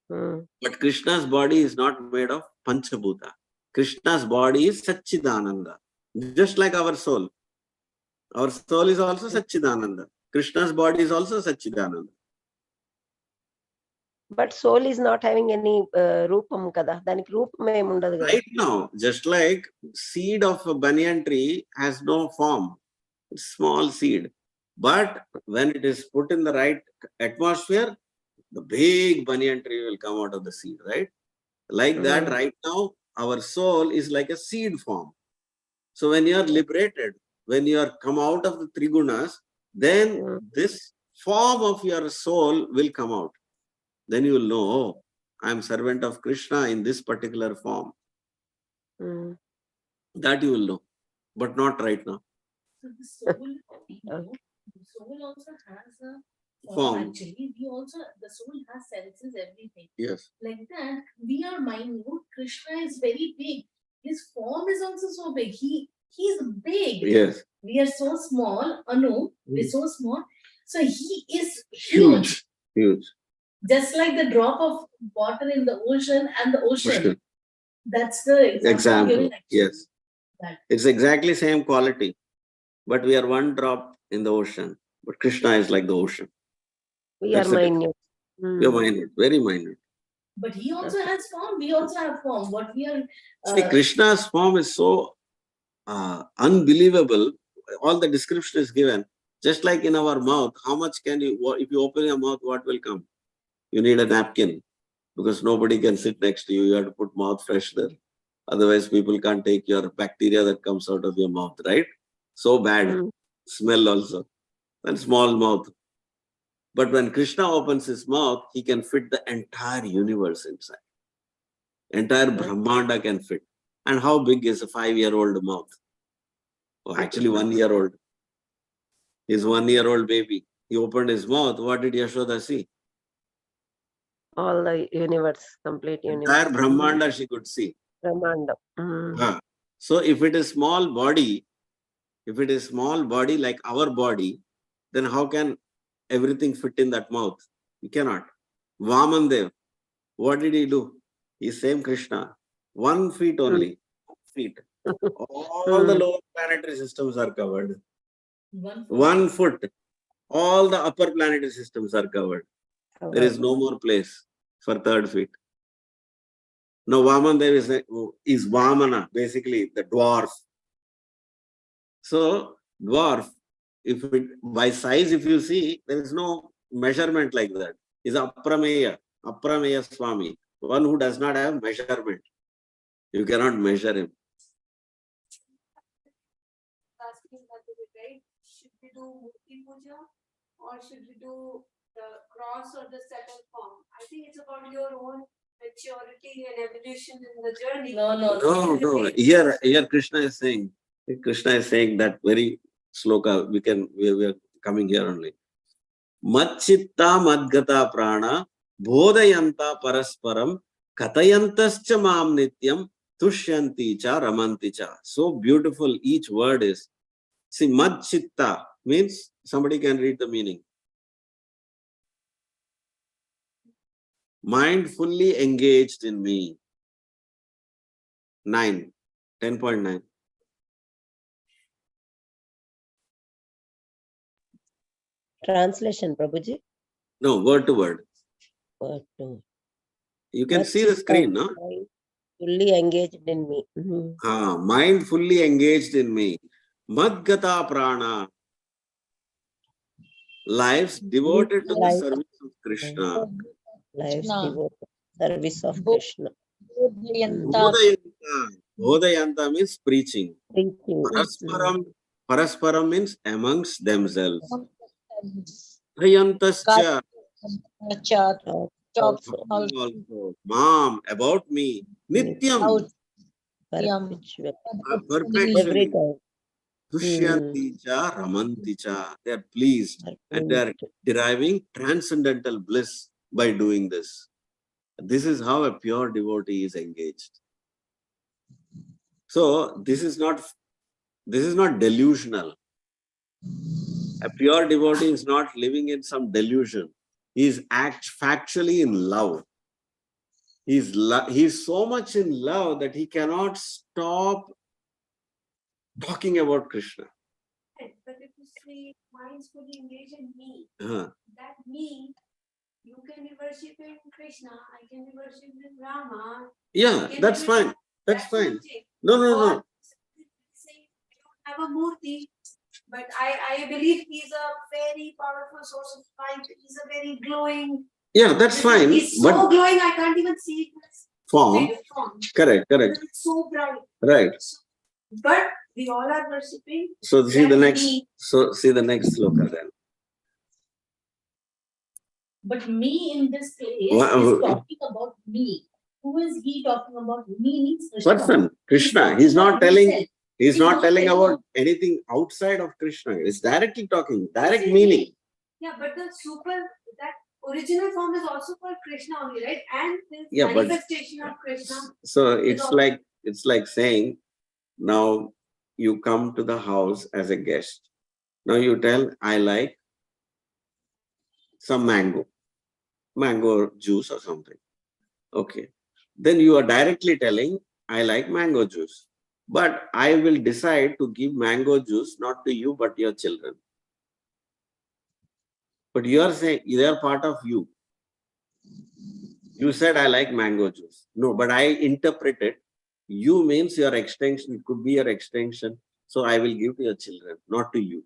But Krishna's body is not made of Panchabhuta. Krishna's body is Satchidananda, just like our soul. Our soul is also Satchidananda. Krishna's body is also Satchidananda. But soul is not having any rupam kada. Daniki rupam em undadu kada. Right now, just like seed of a banyan tree has no form. It's small seed. But when it is put in the right atmosphere, the big banyan tree will come out of the seed, right? Like that, right now, our soul is like a seed form. So when you are liberated, when you are come out of the Trigunas, then this form of your soul will come out. Then you will know, oh, I am servant of Krishna in this particular form. That you will know, but not right now. So the soul also has a Form. Actually, the soul has senses, everything. Yes. Like that, we are minute. Krishna is very big. His form is also so big. He's big. Yes. We are so small. Anu, we're so small. So he is huge. Huge. Just like the drop of water in the ocean and the ocean. That's the example. Yes. That. It's exactly same quality. But we are one drop in the ocean. But Krishna is like the ocean. We are minute. We are minute, very minute. But he also has form. We also have form. What we are. See, Krishna's form is so unbelievable. All the description is given. Just like in our mouth, how much can you, if you open your mouth, what will come? You need a napkin because nobody can sit next to you. You have to put mouth fresh there. Otherwise, people can't take your bacteria that comes out of your mouth, right? So bad. Smell also. And small mouth. But when Krishna opens his mouth, he can fit the entire universe inside. Entire Brahmanda can fit. And how big is a 5-year-old mouth? Oh, actually 1 year old. His 1 year old baby. He opened his mouth. What did Yashoda see? All the universe, complete universe. Entire Brahmanda she could see. Brahmanda. So if it is small body like our body, then how can everything fit in that mouth? You cannot. Vamandev, what did he do? He's same Krishna. 1 feet only. 1 feet. All the lower planetary systems are covered. 1 foot. All the upper planetary systems are covered. There is no more place for 3rd feet. Now Vamandev is Vamana, basically the dwarf. So dwarf if it by size, if you see, there is no measurement like that. Is Aprameya Swami, one who does not have measurement. You cannot measure him. Asking that to be right. Should we do Murti Puja or should we do the cross or the settled form? I think it's about your own maturity and evolution in the journey. No. Here Krishna is saying that very sloka. We are coming here only. Matchitta madgata prana bodhayanta parasparam katayantascha mam nityam tushyanti cha ramanti cha. So beautiful each word is. See, madchitta means, somebody can read the meaning. Mind fully engaged in me. 10.9. Translation, Prabhuji. No, word to word. Word to. You can see the screen, no? Fully engaged in me. Mind fully engaged in me. Madgata prana. Lives devoted to the service of Krishna. Lives devoted to the service of Krishna. Bodhayanta means preaching. Parasparam means amongst themselves. Tayantascha also. Mom, about me. Nityam. Perpetually. Tushyanti cha ramanti cha. They are pleased and they are deriving transcendental bliss by doing this. This is how a pure devotee is engaged. So this is not delusional. A pure devotee is not living in some delusion. He is factually in love. He is so much in love that he cannot stop talking about Krishna. But if you see minds fully engaged in me, that me, you can be worshipping Krishna, I can be worshipping Rama. Yeah, that's fine. That's fine. No. Say, I don't have a murti, but I believe he's a very powerful source of light. He's a very glowing. Yeah, that's fine. He's so glowing, I can't even see his form. Correct. It's so bright. Right. But we all are worshipping. So see the next sloka then. But me in this case is talking about me. Who is he talking about? Me means Krishna. Krishna. He's not telling about anything outside of Krishna. It's directly talking, direct meaning. Yeah, but that original form is also called Krishna only, right? And this manifestation of Krishna. So it's like saying, now you come to the house as a guest. Now you tell, I like some mango juice or something. Okay. Then you are directly telling, I like mango juice. But I will decide to give mango juice not to you, but your children. But you are saying they are part of you. You said, I like mango juice. No, but I interpret it. You means your extension. It could be your extension. So I will give to your children, not to you.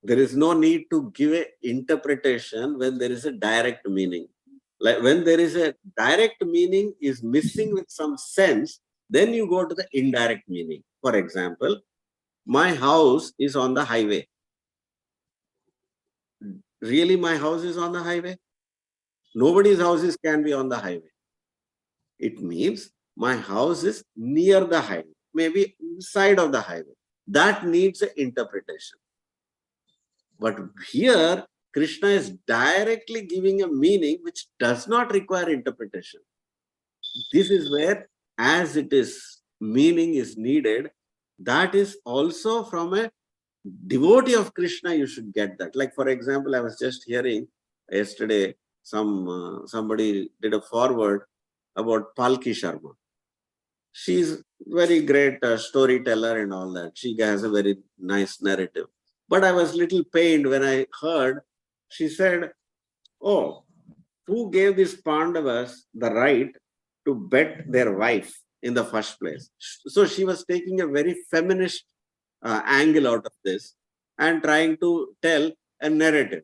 There is no need to give an interpretation when there is a direct meaning. Like when there is a direct meaning is missing with some sense, then you go to the indirect meaning. For example, my house is on the highway. Really, my house is on the highway? Nobody's houses can be on the highway. It means my house is near the highway, maybe side of the highway. That needs an interpretation. But here, Krishna is directly giving a meaning which does not require interpretation. This is where, as it is, meaning is needed. That is also from a devotee of Krishna, you should get that. Like, for example, I was just hearing yesterday, somebody did a forward about Palki Sharma. She's very great storyteller and all that. She has a very nice narrative. But I was little pained when I heard, she said, oh, who gave these Pandavas the right to bet their wife in the first place? So she was taking a very feminist angle out of this and trying to tell a narrative.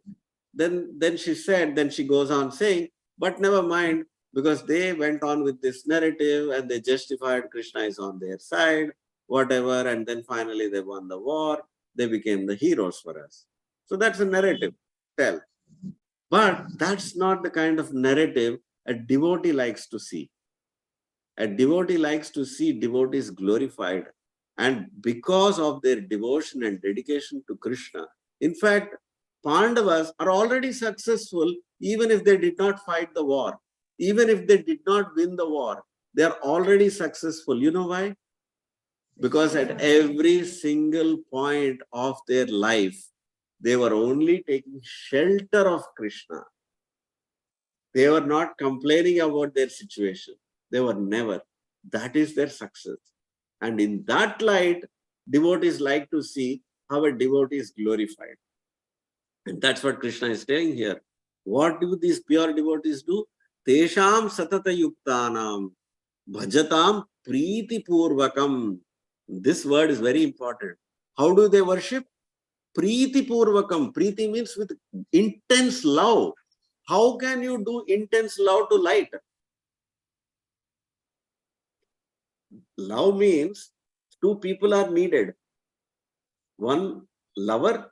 Then she said, then she goes on saying, but never mind, because they went on with this narrative and they justified Krishna is on their side, whatever, and then finally they won the war. They became the heroes for us. So that's a narrative, tell. But that's not the kind of narrative a devotee likes to see. A devotee likes to see devotees glorified. And because of their devotion and dedication to Krishna, in fact, Pandavas are already successful even if they did not fight the war. Even if they did not win the war, they are already successful. You know why? Because at every single point of their life, they were only taking shelter of Krishna. They were not complaining about their situation. They were never. That is their success. And in that light, devotees like to see how a devotee is glorified. And that's what Krishna is saying here. What do these pure devotees do? Tesham satata yuktanam bhajatam priti purvakam. This word is very important. How do they worship? Priti purvakam. Priti means with intense love. How can you do intense love to light? Love means two people are needed. One lover,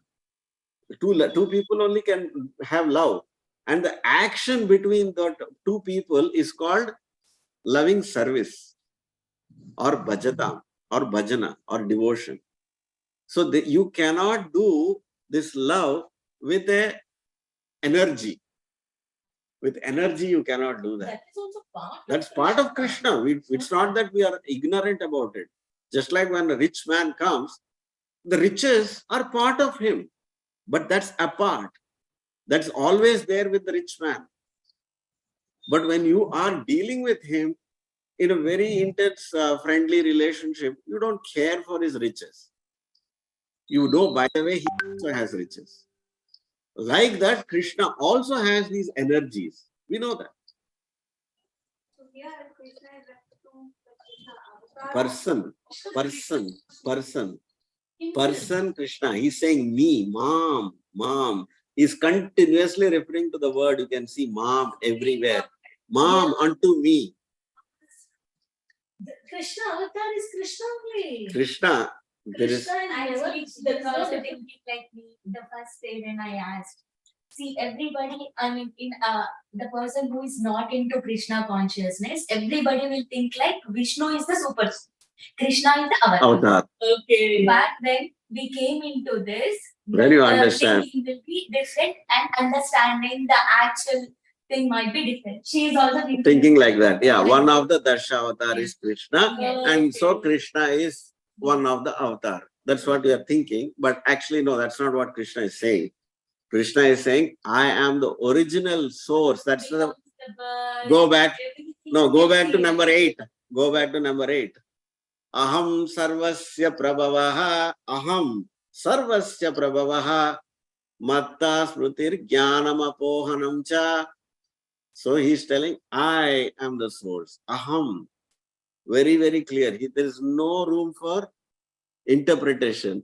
two people only can have love. And the action between the two people is called loving service or bhajatam or bhajana or devotion. So you cannot do this love with a energy. With energy, you cannot do that. That is also part. That's part of Krishna. It's not that we are ignorant about it. Just like when a rich man comes, the riches are part of him. But that's apart. That's always there with the rich man. But when you are dealing with him in a very intense, friendly relationship, you don't care for his riches. You know, by the way, he also has riches. Like that, Krishna also has these energies. We know that. So here Krishna is referring to Person, Krishna. He's saying me, mom. He's continuously referring to the word. You can see mom everywhere. Mom, unto me. Krishna avatar is Krishna only. Krishna. There is. Actually, the girls are thinking like me the first day when I asked. See, everybody, I mean, in the person who is not into Krishna consciousness, everybody will think like Vishnu is the super, Krishna is the avatar. Okay. But when we came into this, When you understand, thinking will be different and understanding the actual thing might be different. She is also thinking like that. Yeah, one of the Dashavatara is Krishna, and so Krishna is one of the avatar. That's what we are thinking. But actually, no, that's not what Krishna is saying. Krishna is saying, I am the original source. That's the. Go back. No, go back to number 8. Go back to number 8. Aham sarvasya prabhavaha. Aham sarvasya prabhavaha. Matta smrutir jnanam apohanam cha. So he's telling, I am the source. Aham. Very, very clear. There is no room for interpretation.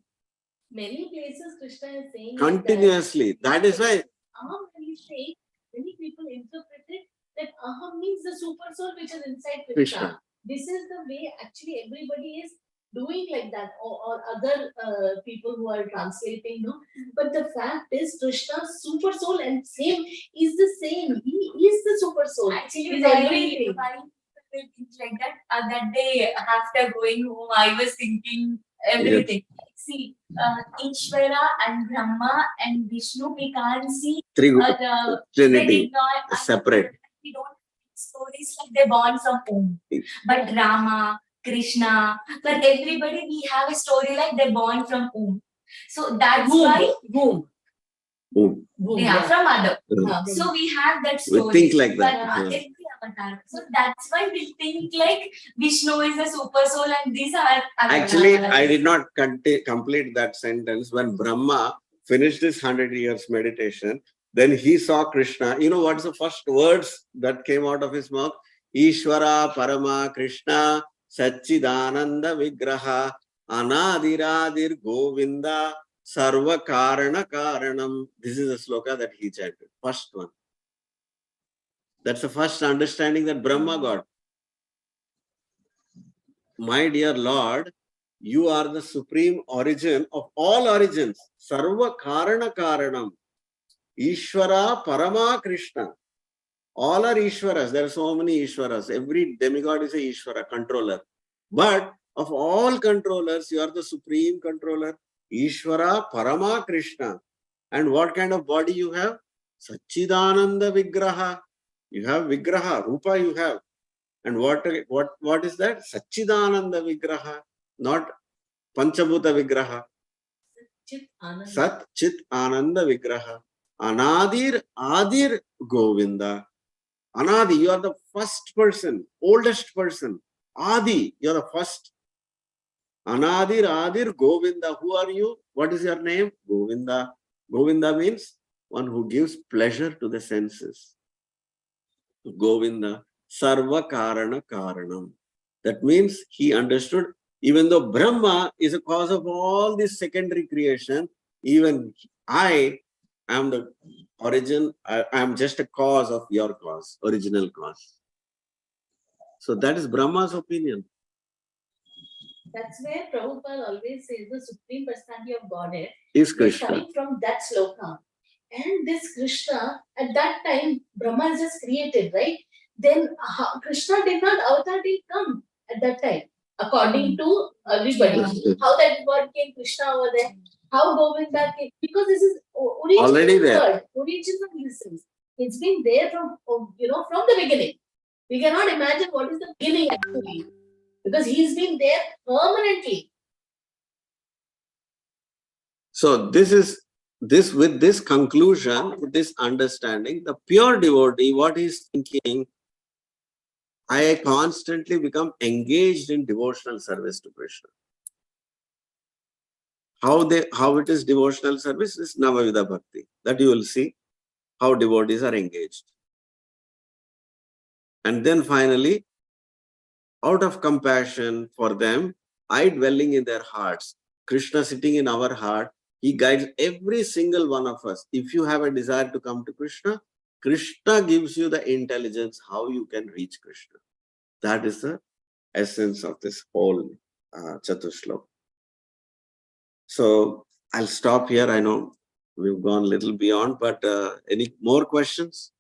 Many places Krishna is saying Continuously. That is why. Aham, when you say, many people interpret it that Aham means the super soul which is inside Krishna. This is the way actually everybody is doing like that, or other people who are translating, no. But the fact is, Krishna's super soul and same is the same. He is the super soul. Actually, why people think like that? That day after going home, I was thinking everything. Yes. See, Ishvara and Brahma and Vishnu, we can't see the Trinity separate. We don't stories like they're born from womb. But Rama, Krishna, for everybody we have a story like they're born from womb. So that's why womb. Yeah, from mother. So we have that story. We think like that. So that's why we think like Vishnu is a super soul and these are Actually, I did not complete that sentence. When Brahma finished his 100 years meditation, then he saw Krishna. You know what's the first words that came out of his mouth? Ishvara Parama Krishna Satchidananda Vigraha Anadiradir Govinda Sarva Karana Karanam. This is a sloka that he chanted. First one. That's the first understanding that Brahma got. My dear Lord, you are the supreme origin of all origins. Sarva Karana Karanam. Ishvara Parama Krishna. All are Ishwaras. There are so many Ishwaras. Every demigod is a Ishvara, controller. But of all controllers, you are the supreme controller. Ishvara Parama Krishna. And what kind of body you have? Satchidananda Vigraha. You have Vigraha, Rupa you have. And what is that? Satchidananda Vigraha, not Panchabhuta Vigraha. Sat Chit Ananda Vigraha. Anadir Adir Govinda. Anadi, you are the first person, oldest person. Adi, you are the first. Anadir Adir Govinda. Who are you? What is your name? Govinda. Govinda means one who gives pleasure to the senses. Govinda. Sarva Karana Karanam. That means he understood, even though Brahma is a cause of all this secondary creation, even I am the origin, I am just a cause of your cause, original cause. So that is Brahma's opinion. That's where Prabhupada always says the Supreme Personality of Godhead Is is Krishna. coming from that sloka. And this Krishna, at that time, Brahma is just created, right? Then Krishna did not, avatar didn't come at that time, according to everybody. How that God came Krishna over there, how Govinda came, because this is original Already there. word, original listens. It's been there from, from the beginning. We cannot imagine what is the beginning actually, because he's been there permanently. So with this conclusion, with this understanding, the pure devotee, what he is thinking, I constantly become engaged in devotional service to Krishna. How it is devotional service is Navavidha Bhakti. That you will see how devotees are engaged. And then finally, out of compassion for them, I dwelling in their hearts, Krishna sitting in our heart, he guides every single one of us. If you have a desire to come to Krishna, Krishna gives you the intelligence how you can reach Krishna. That is the essence of this whole Chatushlok. So I'll stop here. I know we've gone a little beyond, but any more questions?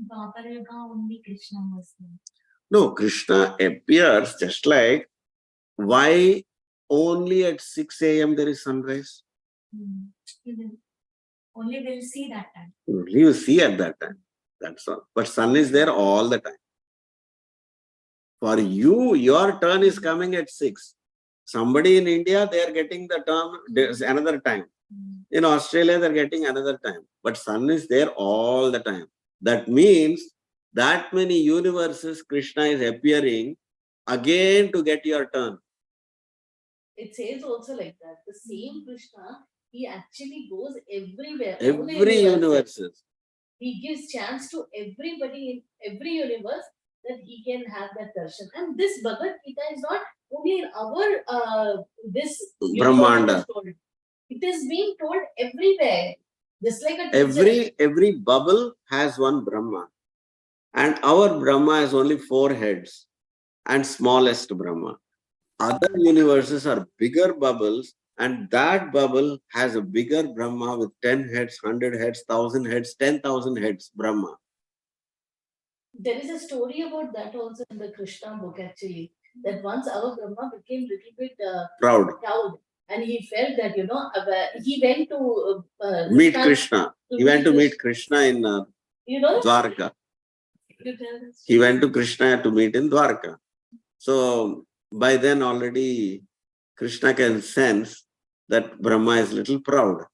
Only Krishna was there. No, Krishna appears just like, why only at 6 a.m. there is sunrise? Only we'll see that time. Only you see at that time. That's all. But sun is there all the time. For you, your turn is coming at 6. Somebody in India, they are getting the term another time. In Australia, they're getting another time. But sun is there all the time. That means that many universes Krishna is appearing again to get your turn. It says also like that. The same Krishna, he actually goes everywhere. Every universes. He gives chance to everybody in every universe that he can have that darshan. And this Bhagavad Gita is not only in our this Brahmanda. It is being told everywhere. Just like a teacher. Every bubble has one Brahma. And our Brahma has only 4 heads. And smallest Brahma. Other universes are bigger bubbles, and that bubble has a bigger Brahma with 10 heads, 100 heads, 1,000 heads, 10,000 heads, Brahma. There is a story about that also in the Krishna book actually. That once our Brahma became a little bit proud. And he felt that, he went to meet Krishna. He went to meet Krishna in Dwarka. He went to Krishna to meet in Dwarka. So, by then already Krishna can sense that Brahma is a little proud.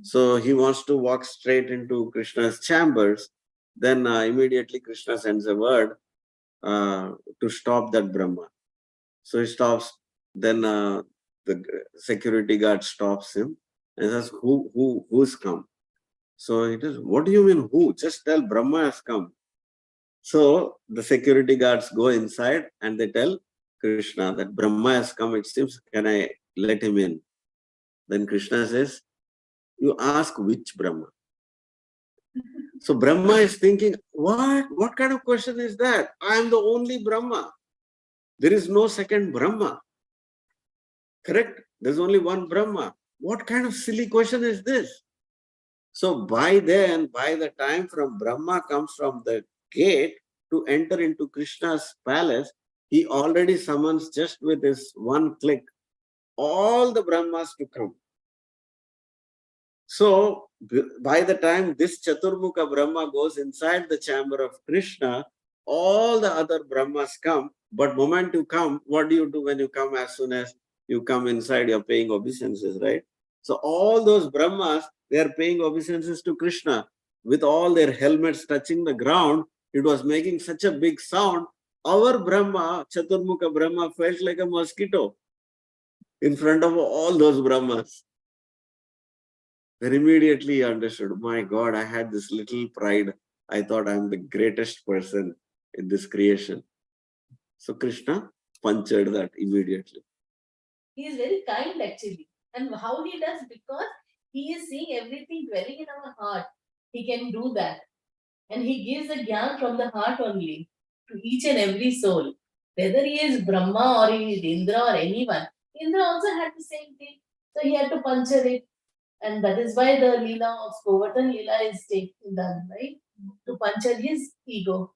So he wants to walk straight into Krishna's chambers. Then immediately Krishna sends a word to stop that Brahma. So he stops. Then the security guard stops him and says, who's come? So he says, what do you mean who? Just tell Brahma has come. So the security guards go inside and they tell Krishna that Brahma has come, it seems, can I let him in? Then Krishna says, you ask which Brahma? So Brahma is thinking, what kind of question is that? I am the only Brahma. There is no second Brahma. Correct? There's only one Brahma. What kind of silly question is this? So by the time from Brahma comes from the gate to enter into Krishna's palace, he already summons just with his one click all the Brahmas to come. So by the time this Chaturmukha Brahma goes inside the chamber of Krishna, all the other Brahmas come. But moment you come, what do you do when you come? As soon as you come inside, you're paying obeisances, right? So all those Brahmas, they are paying obeisances to Krishna. With all their helmets touching the ground, it was making such a big sound. Our Brahma, Chaturmukha Brahma, felt like a mosquito in front of all those Brahmas. Then immediately he understood, my God, I had this little pride. I thought I'm the greatest person in this creation. So Krishna punctured that immediately. He is very kind actually. And how he does? Because he is seeing everything dwelling in our heart. He can do that. And he gives the gyan from the heart only to each and every soul. Whether he is Brahma or he is Indra or anyone. Indra also had the same thing. So he had to puncture it. And that is why the Leela of Govardhan Leela is done, right? To puncture his ego.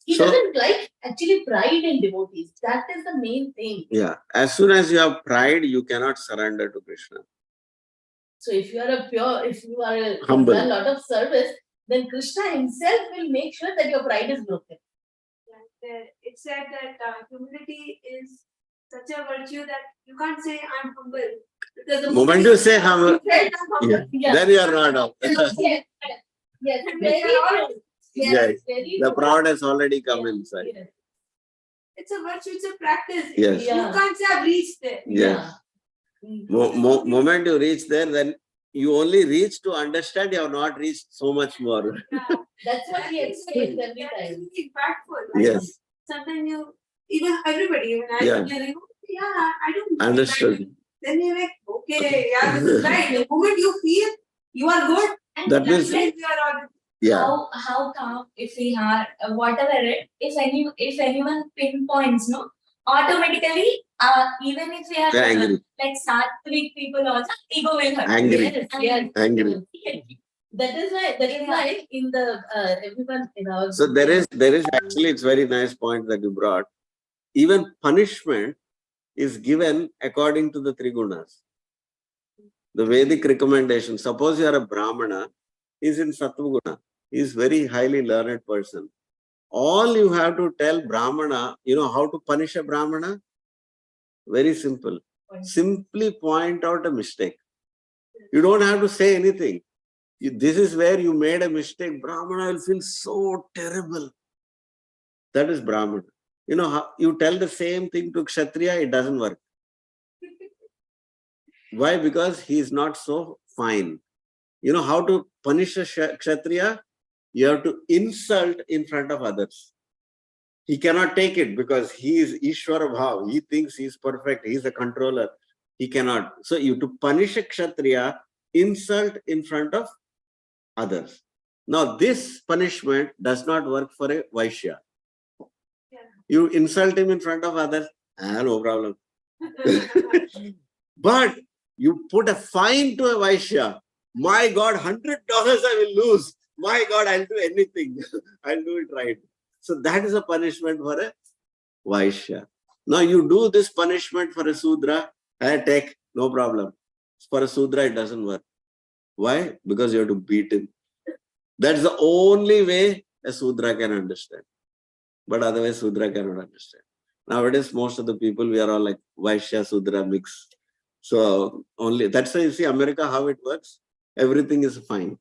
He doesn't like actually pride in devotees. That is the main thing. Yeah. As soon as you have pride, you cannot surrender to Krishna. So if you are Humble. done a lot of service, then Krishna himself will make sure that your pride is broken. It said that humility is such a virtue that you can't say I'm humble. Because the moment you say humble, Yeah. then you are not humble. Yes, very true. Yes, very the true. pride has already come inside. Yes. It's a virtue, it's a practice. Yes. You can't say I've reached there. Yes. Moment you reach there, then you only reach to understand, you have not reached so much more. That's what he explains every time. That's really impactful. Yes. Sometimes everybody, even I, Yeah. I don't Understood. like, then you're like, okay, yeah, this is right. The moment you feel you are good, and That means, you are all. yeah. How come if we are whatever it, if anyone pinpoints, no, automatically even if we are Angry. like sattvic people also, ego will hurt. Angry. Yes. Angry. That is why in the everyone in our So there is actually, it's very nice point that you brought. Even punishment is given according to the three gunas. The Vedic recommendation, suppose you are a Brahmana, is in Sattva Guna. He is very highly learned person. All you have to tell Brahmana, you know how to punish a Brahmana? Very simple. Simply point out a mistake. You don't have to say anything. This is where you made a mistake. Brahmana will feel so terrible. That is Brahmana. You know, how you tell the same thing to Kshatriya, it doesn't work. Why? Because he is not so fine. You know how to punish a Kshatriya? You have to insult in front of others. He cannot take it because he is Ishvara Bhav. He thinks he is perfect. He is a controller. He cannot. So you to punish a Kshatriya, insult in front of others. Now this punishment does not work for a Vaishya. You insult him in front of others, no problem. But you put a fine to a Vaishya. My God, $100 I will lose. My God, I'll do anything. I'll do it right. So that is a punishment for a Vaishya. Now you do this punishment for a Sudra, take, no problem. For a Sudra, it doesn't work. Why? Because you have to beat him. That's the only way a Sudra can understand. But otherwise, Sudra cannot understand. Nowadays, most of the people, we are all like Vaishya, Sudra mix. So only, that's why you see America, how it works. Everything is fine.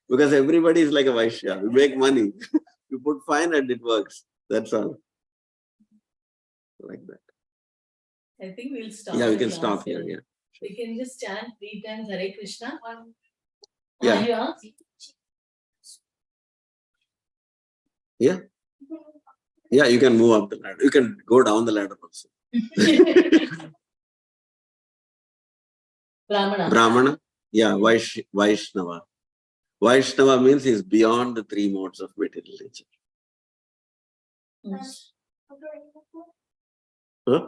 Because everybody is like a Vaishya. We make money. You put fine and it works. That's all. Like that. I think we'll stop. Yeah, we can stop here. Yeah. We can just chant 3 times Hare Krishna. Yeah. You ask? Yeah. Yeah, you can move up the ladder. You can go down the ladder also. Brahmana, yeah, Vaishnava. Vaishnava means he's beyond the three modes of material nature. Huh?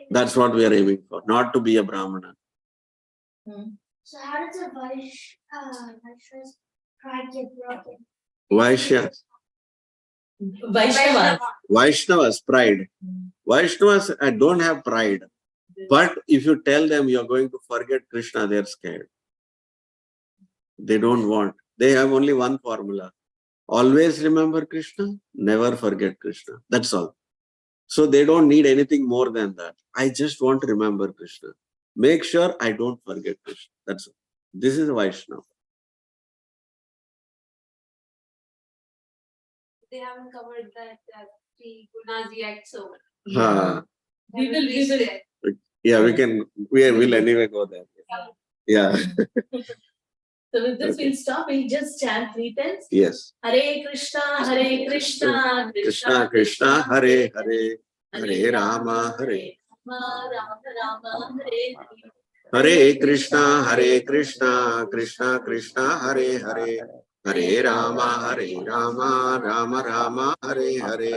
That's what we are aiming for, not to be a Brahmana. So how does a Vaishna's pride get broken? Vaishnavas, pride. Vaishnavas don't have pride. But if you tell them you're going to forget Krishna, they're scared. They don't want. They have only one formula. Always remember Krishna, never forget Krishna. That's all. So they don't need anything more than that. I just want to remember Krishna. Make sure I don't forget Krishna. That's all. This is a Vaishnava. They haven't covered that three gunas yet, so We will. Yeah, we will anyway go there. Yeah. So with this we'll stop. We'll just chant 3 times. Yes. Hare Krishna, Krishna Krishna, Hare Hare, Hare Rama, Hare Rama, Hare Hare Krishna, Krishna Krishna, Hare Hare, Hare Rama, Rama Rama, Hare Hare,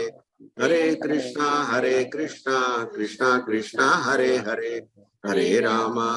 Hare Krishna, Krishna Krishna, Hare Hare, Hare Rama.